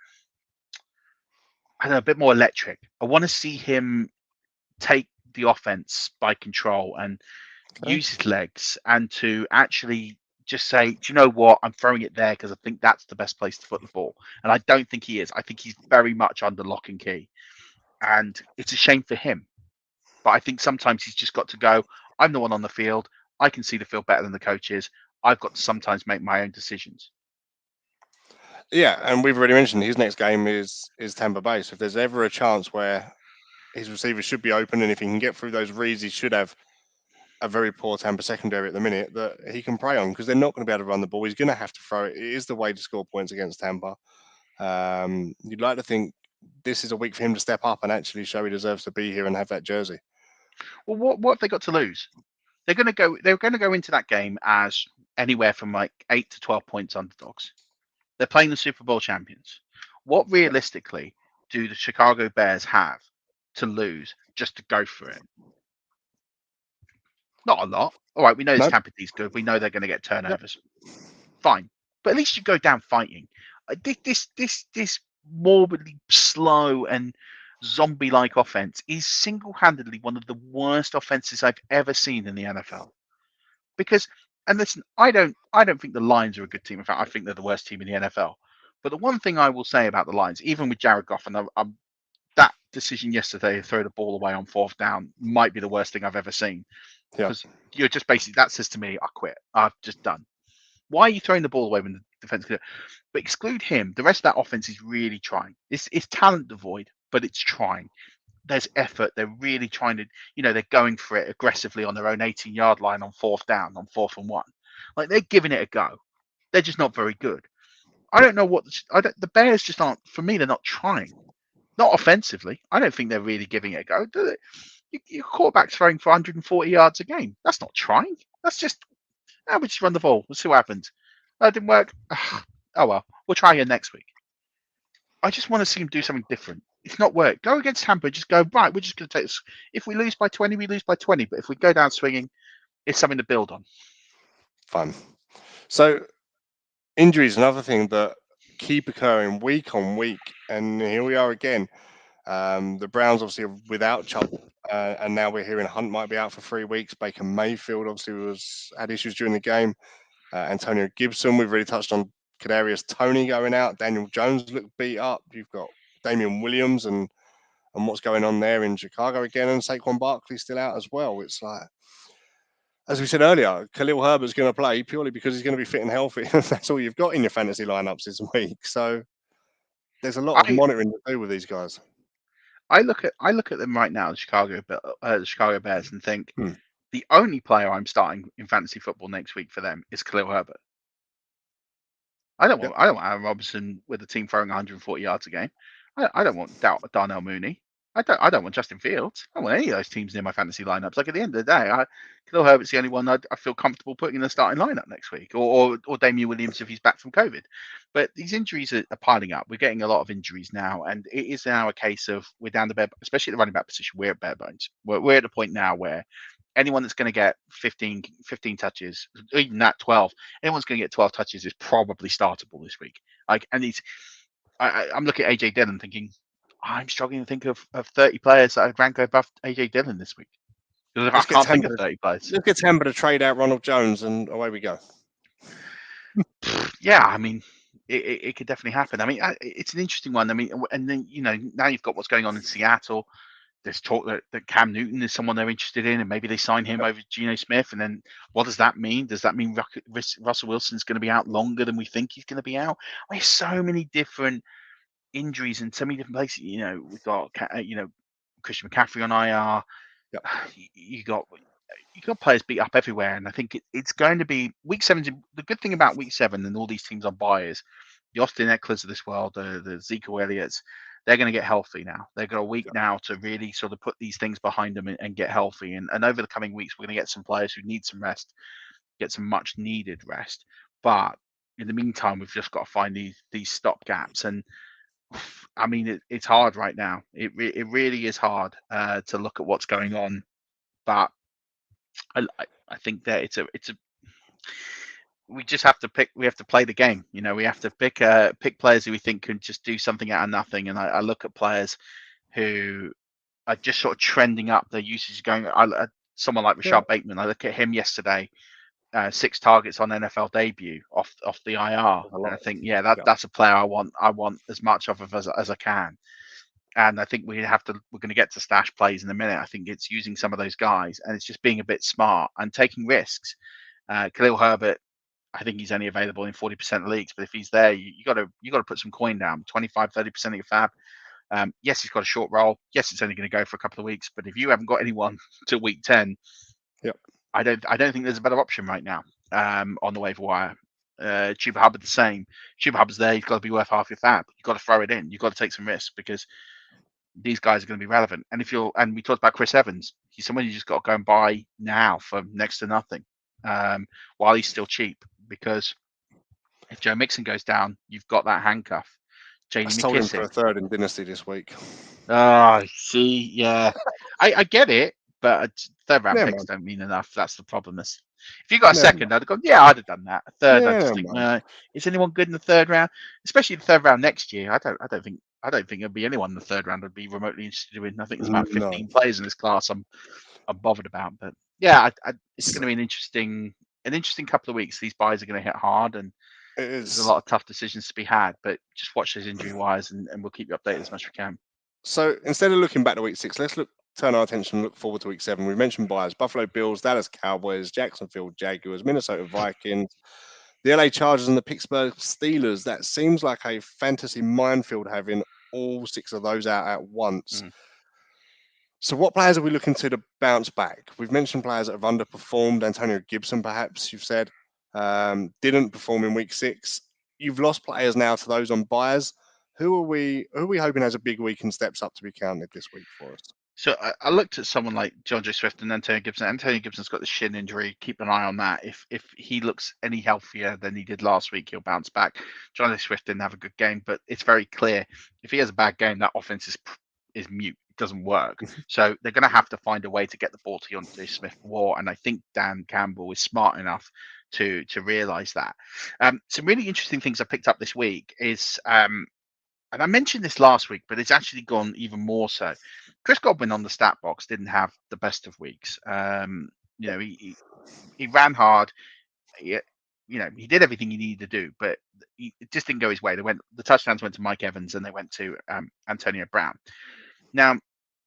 a bit more electric. I want to see him take the offense by control and use his legs, and to actually just say, do you know what? I'm throwing it there because I think that's the best place to put the ball. And I don't think he is. I think he's very much under lock and key. And it's a shame for him. But I think sometimes he's just got to go, I'm the one on the field. I can see the field better than the coaches. I've got to sometimes make my own decisions. Yeah, and we've already mentioned his next game is Tampa Bay. So if there's ever a chance where his receivers should be open, and if he can get through those reads, he should have a very poor Tampa secondary at the minute that he can prey on, because they're not going to be able to run the ball. He's going to have to throw it. It is the way to score points against Tampa. You'd like to think this is a week for him to step up and actually show he deserves to be here and have that jersey. Well, what have they got to lose? They're going to go into that game as anywhere from like 8 to 12 points underdogs. They're playing the Super Bowl champions. What realistically do the Chicago Bears have to lose just to go for it? Not a lot. All right, we know this Tampa Bay's good. We know they're going to get turnovers. Fine, but at least you go down fighting. This morbidly slow and zombie-like offense is single-handedly one of the worst offenses I've ever seen in the NFL. Because, and listen, I don't think the Lions are a good team. In fact, I think they're the worst team in the NFL. But the one thing I will say about the Lions, even with Jared Goff, and that decision yesterday to throw the ball away on 4th down might be the worst thing I've ever seen. Because you're just basically, that says to me, I quit. I've just done. Why are you throwing the ball away when the defense can do it? But exclude him, the rest of that offense is really trying. It's talent devoid, but it's trying. There's effort. They're really trying to, they're going for it aggressively on their own 18-yard line on 4th down, on 4th and 1. Like, they're giving it a go. They're just not very good. I don't know the Bears just aren't, for me, they're not trying. Not offensively. I don't think they're really giving it a go. Your quarterback's throwing for 140 yards a game. That's not trying. That's just, we just run the ball. We'll see what happens. That didn't work. Oh, well. We'll try again next week. I just want to see him do something different. It's not work. Go against Tampa. Just go, right, we're just going to take this. If we lose by 20, we lose by 20. But if we go down swinging, it's something to build on. Fun. So injuries, another thing that keep occurring week on week. And here we are again. The Browns obviously are without Chubb, and now we're hearing Hunt might be out for 3 weeks. Baker Mayfield obviously had issues during the game. Antonio Gibson, we've really touched on Kadarius Toney going out. Daniel Jones looked beat up. You've got Damian Williams and and what's going on there in Chicago again, and Saquon Barkley still out as well. It's like, as we said earlier, Khalil Herbert's going to play purely because he's going to be fit and healthy. That's all you've got in your fantasy lineups this week. So there's a lot of I monitoring to do with these guys. I look at them right now, the Chicago Bears, and think Hmm. the only player I'm starting in fantasy football next week for them is Khalil Herbert. I don't want Aaron Robinson with the team throwing 140 yards a game. I don't want Darnell Mooney. I don't want Justin Fields. I don't want any of those teams near my fantasy lineups. Like, at the end of the day, Khalil Herbert's the only one I feel comfortable putting in the starting lineup next week, or Damian Williams if he's back from COVID. But these injuries are piling up. We're getting a lot of injuries now, and it is now a case of we're down to bare, especially at the running back position. We're at bare bones. We're at a point now where anyone that's going to get 15 touches, even that 12, anyone's going to get 12 touches is probably startable this week. Like, and I'm looking at AJ Dillon thinking, I'm struggling to think of 30 players that I'd rank above AJ Dillon this week. Because I can't think of 30 players. Look at Tampa to trade out Ronald Jones, and away we go. Yeah, I mean, it could definitely happen. I mean, it's an interesting one. I mean, and then, now you've got what's going on in Seattle. There's talk that Cam Newton is someone they're interested in, and maybe they sign him over Geno Smith. And then what does that mean? Does that mean Russell Wilson's going to be out longer than we think he's going to be out? There's so many different injuries in so many different places. We've got Christian McCaffrey on IR. Yep. You got players beat up everywhere, and I think it's going to be week 7. The good thing about week 7 and all these teams on bye is the Austin Eckler's of this world, the Zeke Elliott's. They're going to get healthy now. They've got a week now to really sort of put these things behind them and get healthy. And over the coming weeks, we're going to get some players who need some rest, get some much needed rest. But in the meantime, we've just got to find these stop gaps. And I mean, it's hard right now. It really is hard to look at what's going on. But I think that it's a we just have to pick. We have to play the game. We have to pick players who we think can just do something out of nothing. And I look at players who are just sort of trending up. Their usage going. Someone like Rashad Bateman. I look at him yesterday. 6 targets on NFL debut off the IR, and I think that's a player I want as much of as I can. And I think we're going to get to stash plays in a minute. I think it's using some of those guys, and it's just being a bit smart and taking risks. Khalil Herbert, I think he's only available in 40% of leagues, but if he's there, you got to put some coin down, 25-30% of your fab. Yes, he's got a short roll. Yes, it's only going to go for a couple of weeks, but if you haven't got anyone till week 10, I don't think there's a better option right now on the waiver wire. Chuba Hubbard the same. Chuba Hubbard's there. He's got to be worth half your fab. You've got to throw it in. You've got to take some risks because these guys are going to be relevant. And we talked about Chris Evans. He's someone you just got to go and buy now for next to nothing while he's still cheap. Because if Joe Mixon goes down, you've got that handcuff. I sold him for a third in Dynasty this week. See, yeah. I get it, but third round picks don't mean enough. That's the problem. If you got a second, I'd have gone, I'd have done that. A third, I just think, is anyone good in the third round? Especially the third round next year. I don't think there'll be anyone in the third round I'd be remotely interested in. I think there's about 15 players in this class I'm bothered about. But yeah, it's going to be an interesting couple of weeks. These buys are going to hit hard, and there's a lot of tough decisions to be had. But just watch those injury wires, and we'll keep you updated as much as we can. So instead of looking back to week 6, let's turn our attention and look forward to week 7. We mentioned buys: Buffalo Bills, Dallas Cowboys, Jacksonville Jaguars, Minnesota Vikings, the LA Chargers, and the Pittsburgh Steelers. That seems like a fantasy minefield having all 6 of those out at once. So what players are we looking to bounce back? We've mentioned players that have underperformed. Antonio Gibson, perhaps, you've said, didn't perform in week 6. You've lost players now to those on buys. Who are we hoping has a big week and steps up to be counted this week for us? So I looked at someone like DeAndre Swift and Antonio Gibson. Antonio Gibson's got the shin injury. Keep an eye on that. If he looks any healthier than he did last week, he'll bounce back. DeAndre Swift didn't have a good game, but it's very clear if he has a bad game, that offense is mute. It doesn't work. So they're going to have to find a way to get the ball to DeAndre Smith more. And I think Dan Campbell is smart enough to realize that. Some really interesting things I picked up this week is, and I mentioned this last week, but it's actually gone even more so. Chris Godwin on the stat box didn't have the best of weeks. He ran hard. He did everything he needed to do, but it just didn't go his way. The touchdowns went to Mike Evans and they went to Antonio Brown. Now,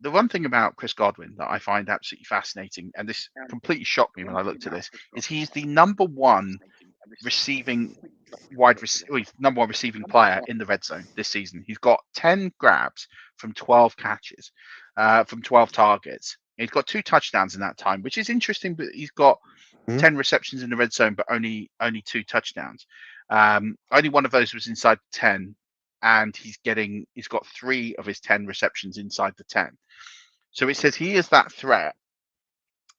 the one thing about Chris Godwin that I find absolutely fascinating, and this completely shocked me when I looked at this, is he's the number one receiving number one receiving player in the red zone this season. He's got 10 grabs from 12 catches, from 12 targets. He's got 2 touchdowns in that time, which is interesting. But he's got 10 receptions in the red zone, but only 2 touchdowns. Only one of those was inside 10, and he's got 3 of his 10 receptions inside the 10. So it says he is that threat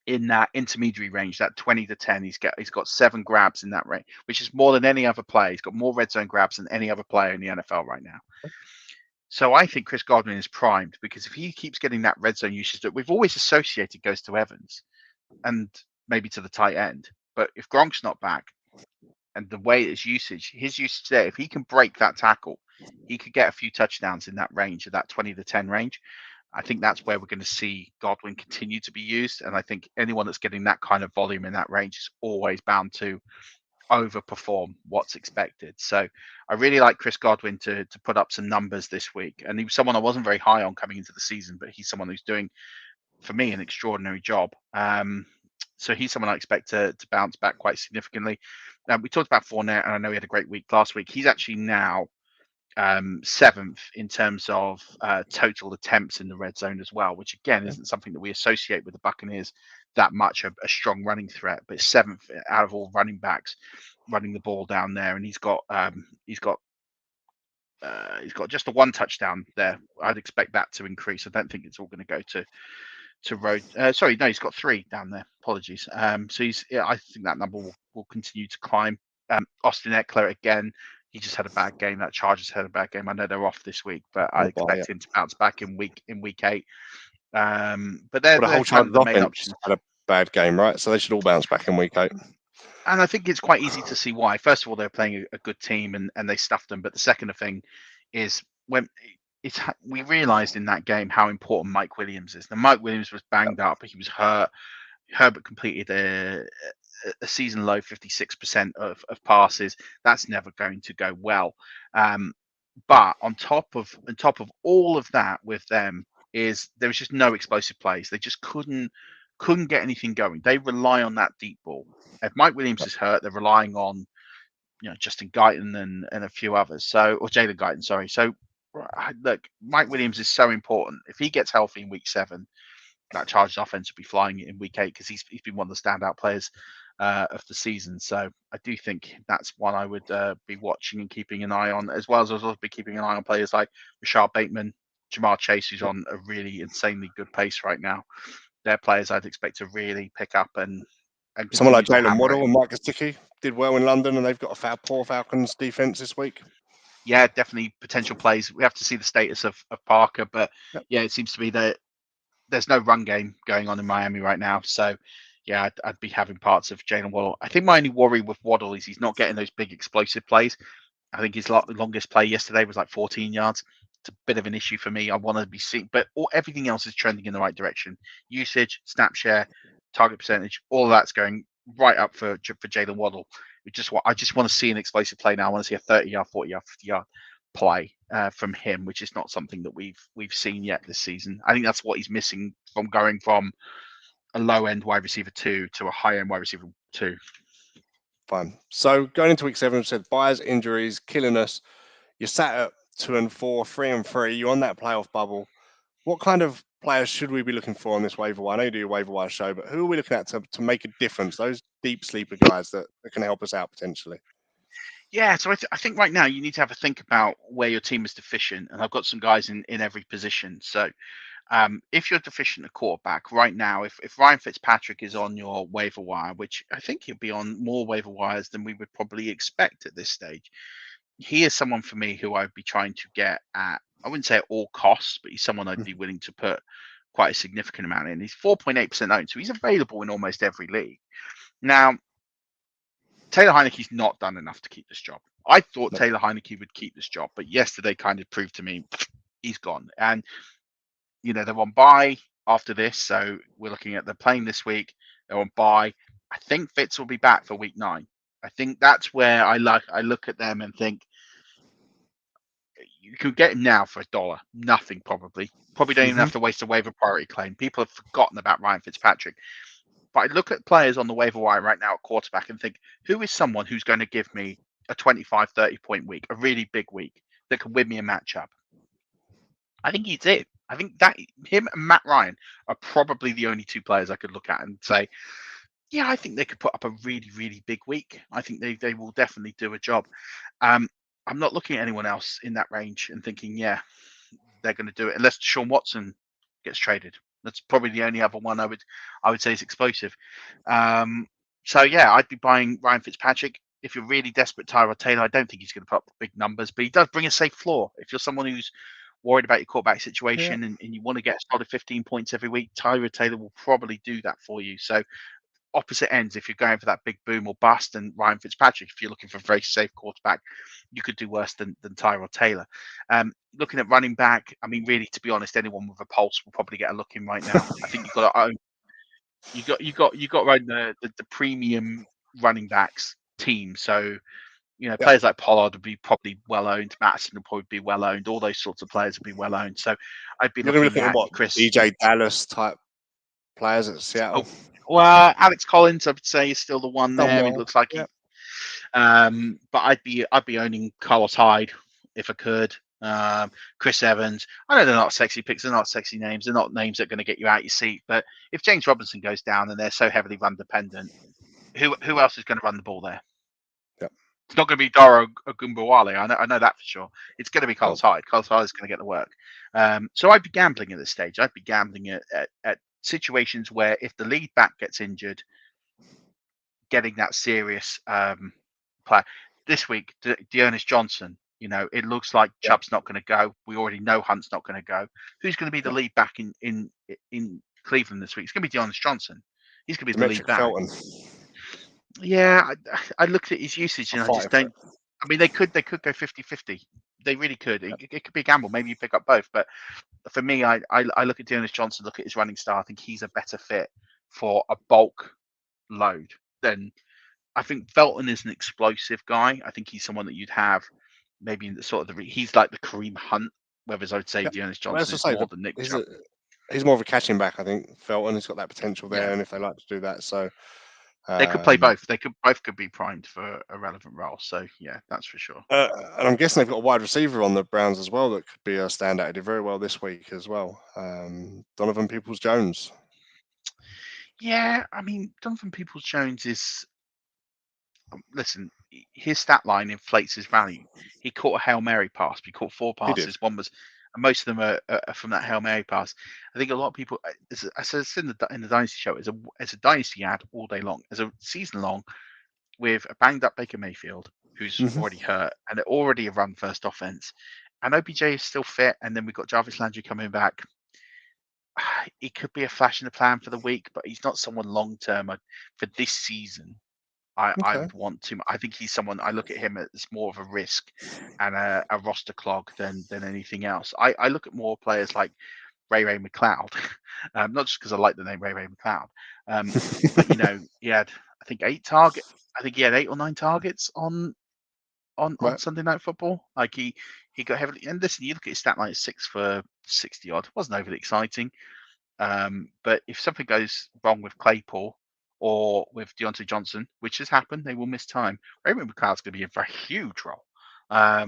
in that intermediary range, that 20 to 10. He's got 7 grabs in that range, which is more than any other player. He's got more red zone grabs than any other player in the NFL right now. So I think Chris Godwin is primed, because if he keeps getting that red zone usage that we've always associated goes to Evans and maybe to the tight end, but if Gronk's not back and the way his usage there, if he can break that tackle, he could get a few touchdowns in that range, of that 20 to 10 range. I think that's where we're going to see Godwin continue to be used. And I think anyone that's getting that kind of volume in that range is always bound to overperform what's expected. So I really like Chris Godwin to put up some numbers this week. And he was someone I wasn't very high on coming into the season, but he's someone who's doing, for me, an extraordinary job. So he's someone I expect to bounce back quite significantly. We talked about Fournette, and I know he had a great week last week. He's actually now 7th in terms of total attempts in the red zone as well, which again isn't something that we associate with the Buccaneers that much, a strong running threat, but 7th out of all running backs running the ball down there. And he's got just the 1 touchdown there. I'd expect that to increase. I don't think it's all going to go to road. Sorry, no, he's got 3 down there. Apologies. So I think that number will continue to climb. Austin Eckler again. He just had a bad game. That Chargers had a bad game. I know they're off this week, but I expect him to bounce back in week 8. But they're the whole kind of the main offense options. had a bad game, right? So they should all bounce back in week 8. And I think it's quite easy to see why. First of all, they're playing a good team and they stuffed them. But the second thing is we realised in that game how important Mike Williams is. Now, Mike Williams was banged up. He was hurt. Herbert completed a season low 56% of passes. That's never going to go well. But on top of all of that, with them is there was just no explosive plays. They just couldn't get anything going. They rely on that deep ball. If Mike Williams is hurt, they're relying on Justin Guyton and a few others. Or Jalen Guyton, sorry. So look, Mike Williams is so important. If he gets healthy in week 7, that Chargers offense will be flying in week 8, because he's been one of the standout players of the season. So I do think that's one I would be watching and keeping an eye on, as well as I'll also be keeping an eye on players like Rashard Bateman, Jamar Chase, who's on a really insanely good pace right now. They're players I'd expect to really pick up and someone like Jalen Waddle and Mike Gesicki did well in London, and they've got a poor Falcons defense this week. Yeah, definitely potential plays. We have to see the status of Parker, but yeah, it seems to be that there's no run game going on in Miami right now. So, yeah, I'd be having parts of Jalen Waddle. I think my only worry with Waddle is he's not getting those big explosive plays. I think his longest play yesterday was like 14 yards. It's a bit of an issue for me. I want to be seeing, but everything else is trending in the right direction. Usage, snap share, target percentage, all of that's going right up for Jalen Waddle. I just want to see an explosive play now. I want to see a 30-yard, 40-yard, 50-yard play from him, which is not something that we've seen yet this season. I think that's what he's missing from going from a low-end wide receiver 2 to a high-end wide receiver 2. Fine. So going into week 7, we said buyers, injuries, killing us. You're sat at 2-4, 3-3. You're on that playoff bubble. What kind of players should we be looking for on this waiver wire? I know you do a waiver wire show, but who are we looking at to make a difference? Those deep sleeper guys that can help us out potentially. Yeah, so I think right now you need to have a think about where your team is deficient, and I've got some guys in every position. So if you're deficient at quarterback right now, if Ryan Fitzpatrick is on your waiver wire, which I think he'll be on more waiver wires than we would probably expect at this stage, he is someone for me who I'd be trying to get at, I wouldn't say at all costs, but he's someone I'd be willing to put quite a significant amount in. He's 4.8% owned, so he's available in almost every league. Now, Taylor Heineke's not done enough to keep this job. I thought Taylor Heineke would keep this job, but yesterday kind of proved to me he's gone. And, they're on bye after this, so we're looking at they're playing this week. They're on bye. I think Fitz will be back for week 9. I think that's where I look at them and think you could get him now for $1. Nothing, probably. Probably don't even have Mhm. to waste a waiver priority claim. People have forgotten about Ryan Fitzpatrick. But I look at players on the waiver wire right now at quarterback and think, who is someone who's going to give me a 25, 30-point week, a really big week that can win me a matchup? I think he's it. I think that him and Matt Ryan are probably the only two players I could look at and say, yeah, I think they could put up a really, really big week. I think they will definitely do a job. I'm not looking at anyone else in that range and thinking, yeah, they're going to do it unless Sean Watson gets traded. That's probably the only other one I would say is explosive. So yeah, I'd be buying Ryan Fitzpatrick. If you're really desperate, Tyrod Taylor, I don't think he's going to put up big numbers, but he does bring a safe floor. If you're someone who's worried about your quarterback situation and you want to get a solid 15 points every week, Tyrod Taylor will probably do that for you. So opposite ends, if you're going for that big boom or bust, and Ryan Fitzpatrick, if you're looking for a very safe quarterback, you could do worse than Tyrod Taylor. Looking at running back, I mean, really, to be honest, anyone with a pulse will probably get a look in right now. I think you've got to own, you got to own the premium running backs team. So players like Pollard would be probably well owned. Matson would probably be well owned. All those sorts of players would be well owned. So I'd be You're going to be looking looking at at what? Chris. DJ Dallas type players at Seattle. Well, Alex Collins, I would say, is still the one there. Well, It looks like he. But I'd be owning Carlos Hyde if I could. Chris Evans. I know they're not sexy picks. They're not sexy names. They're not names that are going to get you out your seat. But if James Robinson goes down and they're so heavily run dependent, who else is going to run the ball there? Yep. It's not going to be Doro Ogunbowale. I know that for sure. It's going to be Carlos Hyde. Carlos Hyde is going to get the work. So I'd be gambling at this stage. I'd be gambling at situations where if the lead back gets injured, getting that serious player. This week, Dearness Johnson, it looks like Chubb's not going to go. We already know Hunt's not going to go. Who's going to be the lead back in Cleveland this week? It's going to be Dearness Johnson. He's going to be the lead back. Felton. Yeah, I looked at his usage and I just don't. I mean, they could go 50-50. They really could. It could be a gamble. Maybe you pick up both. But for me, I look at Dearness Johnson, look at his running style. I think he's a better fit for a bulk load than I think Felton is an explosive guy. I think he's someone that you'd have maybe in the sort of he's like the Kareem Hunt, whereas I would say Dearness Johnson is more than Nick Chubb. He's more of a catching back, I think. Felton has got that potential there, and if they like to do that, so they could play both. They both could be primed for a relevant role. So yeah, that's for sure. And I'm guessing they've got a wide receiver on the Browns as well that could be a standout. He did very well this week as well. Donovan Peoples-Jones. Yeah, I mean Donovan Peoples-Jones is. Listen, his stat line inflates his value. He caught a Hail Mary pass. He caught 4 passes. One was, and most of them are from that Hail Mary pass. I think a lot of people. I said it's in the Dynasty show. It's a Dynasty ad all day long. It's a season long with a banged up Baker Mayfield who's already hurt and already a run first offense, and OBJ is still fit. And then we've got Jarvis Landry coming back. He could be a flash in the plan for the week, but he's not someone long term for this season. I would want to. I think he's someone. I look at him as more of a risk and a roster clog than anything else. I look at more players like Ray McLeod, not just because I like the name Ray McLeod, but he had I think 8 targets. I think he had 8 or 9 targets on Sunday Night Football. Like he got heavily. And listen, you look at his stat line, 6 for 60 odd. Wasn't overly exciting. But if something goes wrong with Claypool or with Deontay Johnson, which has happened, they will miss time. Raymond McLeod's going to be in for a huge role. So I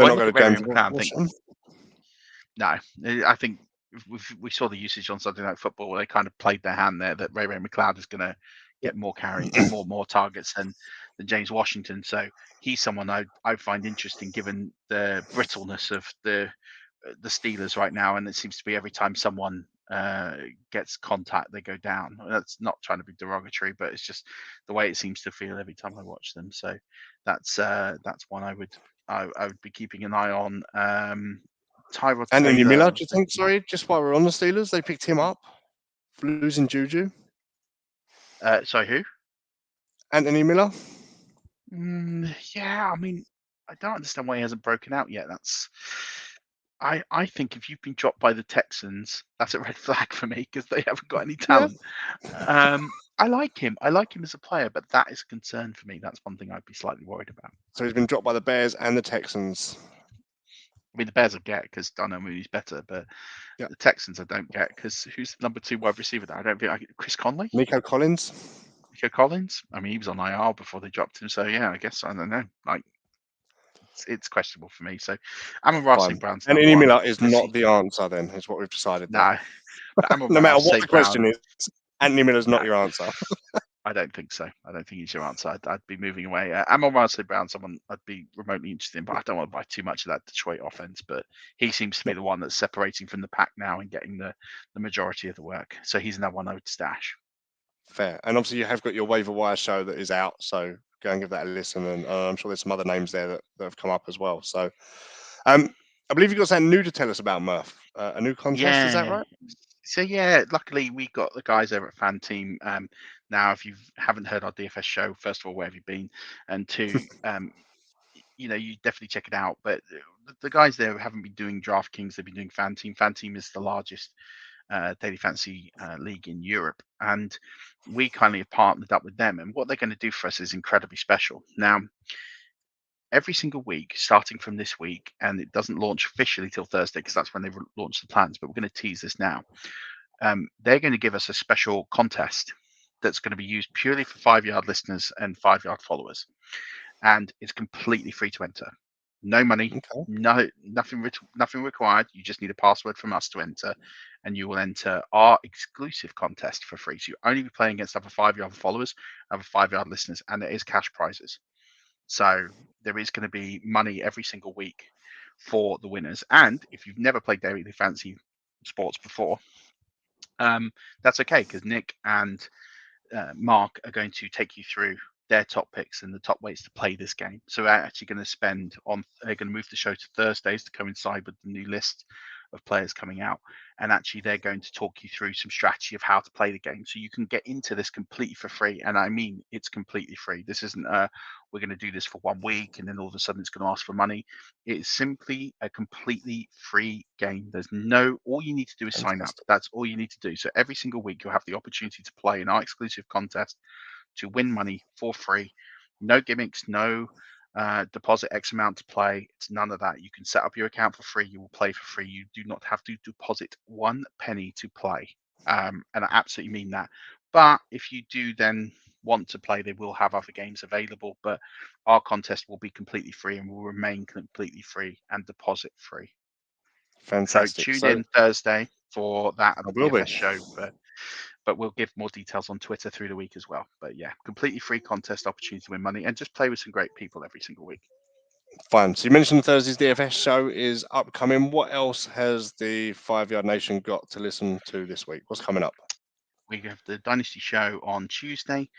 look at Raymond McLeod and think, no, I think we saw the usage on Sunday Night Football. They kind of played their hand there that Raymond McLeod is going to get more carries, more targets than James Washington. So he's someone I find interesting given the brittleness of the Steelers right now, and it seems to be every time someone gets contact, they go down. That's not trying to be derogatory, but it's just the way it seems to feel every time I watch them. So that's one I would be keeping an eye on. Tyrod Anthony Taylor, Miller, do you think? Sorry, just while we're on the Steelers, they picked him up for losing Juju. Sorry, who? Anthony Miller. Yeah, I mean, I don't understand why he hasn't broken out yet. I think if you've been dropped by the Texans, that's a red flag for me because they haven't got any talent. Yeah. I like him. I like him as a player, but that is a concern for me. That's one thing I'd be slightly worried about. So he's been dropped by the Bears and the Texans. I mean, the Bears I get because Darnell Mooney's better, but Yeah. the Texans I don't get because who's the number 2 wide receiver there? I don't think Chris Conley, Nico Collins. Nico Collins. I mean, he was on IR before they dropped him, so yeah, I guess I don't know. Like, it's questionable for me. So, Amon-Ra St. Fine. Brown's And number Anthony 1 Miller is because not the answer. Then is what we've decided there. no, but No Amon-Ra matter what the St. question Brown. is, Anthony Miller's not No. your answer. I don't think so. I don't think he's your answer. I'd be moving away. Amon-Ra St. Brown, someone I'd be remotely interested in, but I don't want to buy too much of that Detroit offense. But he seems to be the one that's separating from the pack now and getting the majority of the work. So he's another one I would stash. Fair. And obviously you have got your waiver wire show that is out, so go and give that a listen. And I'm sure there's some other names there that have come up as well. So I believe you've got something new to tell us about Murf. A new contest, is that right? So yeah, luckily we got the guys over at Fan Team. Now, if you haven't heard our DFS show, first of all, where have you been? And two, you definitely check it out. But the guys there haven't been doing DraftKings; they've been doing Fan Team. Fan Team is the largest daily fantasy league in Europe, and we kindly have partnered up with them. And what they're going to do for us is incredibly special. Now, every single week, starting from this week, and it doesn't launch officially till Thursday because that's when they launch the plans. But we're going to tease this now. They're going to give us a special contest that's going to be used purely for 5-yard listeners and 5-yard followers, and it's completely free to enter. No money, nothing required. You just need a password from us to enter, and you will enter our exclusive contest for free. So you only be playing against other 5-yard followers, other 5-yard listeners, and there is cash prizes. So there is going to be money every single week for the winners. And if you've never played daily fantasy sports before, that's okay because Nick and Mark are going to take you through their top picks and the top ways to play this game. So we're actually going to they're going to move the show to Thursdays to coincide with the new list of players coming out. And actually they're going to talk you through some strategy of how to play the game. So you can get into this completely for free. And I mean, it's completely free. This isn't we're going to do this for 1 week and then all of a sudden it's going to ask for money. It is simply a completely free game. All you need to do is sign up. That's all you need to do. So every single week you'll have the opportunity to play in our exclusive contest to win money for free. No gimmicks, no deposit X amount to play. It's none of that. You can set up your account for free. You will play for free. You do not have to deposit 1 penny to play. And I absolutely mean that. But if you do then want to play, they will have other games available. But our contest will be completely free and will remain completely free and deposit free. Fantastic. So tune in Thursday for that at the DFS show. But we'll give more details on Twitter through the week as well. But yeah, completely free contest opportunity to win money and just play with some great people every single week. Fine. So you mentioned Thursday's DFS show is upcoming. What else has the 5-Yard Nation got to listen to this week? What's coming up? We have the Dynasty show on Tuesday.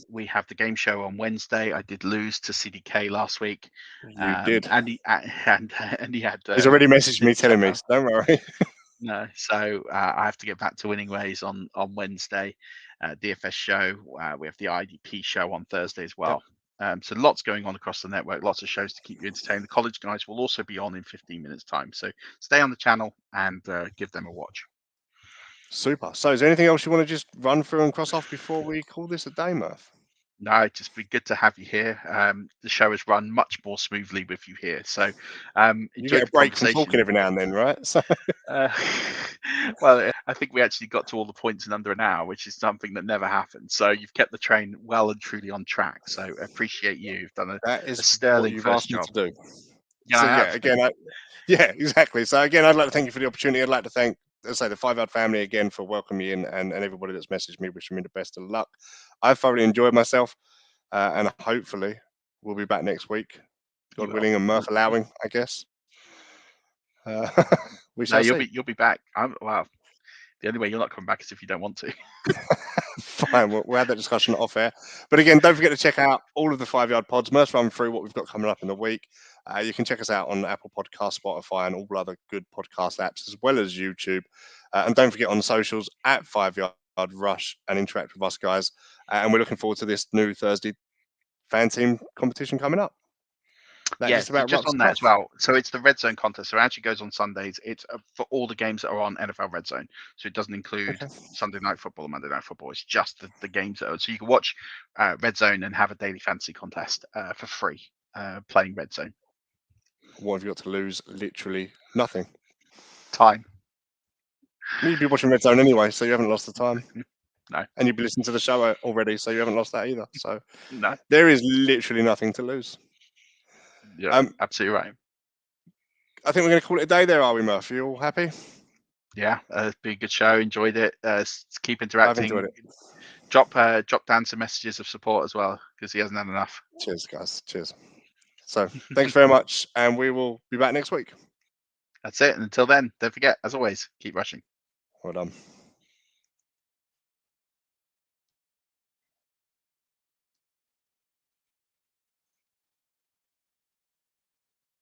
We have the game show on Wednesday. I did lose to CDK last week. You did. And he had. He's already messaged me telling me, so don't worry. No, so I have to get back to winning ways on Wednesday. DFS show. We have the IDP show on Thursday as well. Yep. So lots going on across the network, lots of shows to keep you entertained. The college guys will also be on in 15 minutes time. So stay on the channel and give them a watch. Super. So is there anything else you want to just run through and cross off before we call this a day, Murf? No, it'd just be good to have you here. The show has run much more smoothly with you here. So you get a break from talking every now and then, right? So well, I think we actually got to all the points in under an hour, which is something that never happened. So you've kept the train well and truly on track. So I appreciate you. You've done a sterling first job. To do. Yeah, so yeah, exactly. So again, I'd like to thank you for the opportunity. I'd like to thank, let's say, the 5-Yard family again for welcoming me in, and everybody that's messaged me wishing me the best of luck. I've thoroughly enjoyed myself, and hopefully we'll be back next week, God willing and Murf allowing, I guess. We shall see. You'll be back. Wow. The only way you're not coming back is if you don't want to. Fine, we'll have that discussion off air. But again, don't forget to check out all of the 5-Yard pods. Murf's run through what we've got coming up in the week. You can check us out on Apple Podcasts, Spotify, and all other good podcast apps, as well as YouTube. And don't forget on socials at 5-Yard Rush and interact with us, guys. And we're looking forward to this new Thursday fan team competition coming up. Yes, just on that as well. So it's the Red Zone contest. So it actually goes on Sundays. It's for all the games that are on NFL Red Zone. So it doesn't include Sunday Night Football or Monday Night Football. It's just the games that are. So you can watch Red Zone and have a daily fantasy contest for free playing Red Zone. what have you got to lose? Literally nothing. Time. You'd be watching Red Zone anyway, so you haven't lost the time. No. And you'd be listening to the show already, so you haven't lost that either. So No. there is literally nothing to lose. Yeah, absolutely right. I think we're going to call it a day there, are we, Murf? You all happy? Yeah, it's been a good show. Enjoyed it. Keep I've interacting. enjoyed it. Drop Dan some messages of support as well, because he hasn't had enough. Cheers, guys. Cheers. So thanks very much, and we will be back next week. That's it. And until then, don't forget, as always, keep rushing. Well done.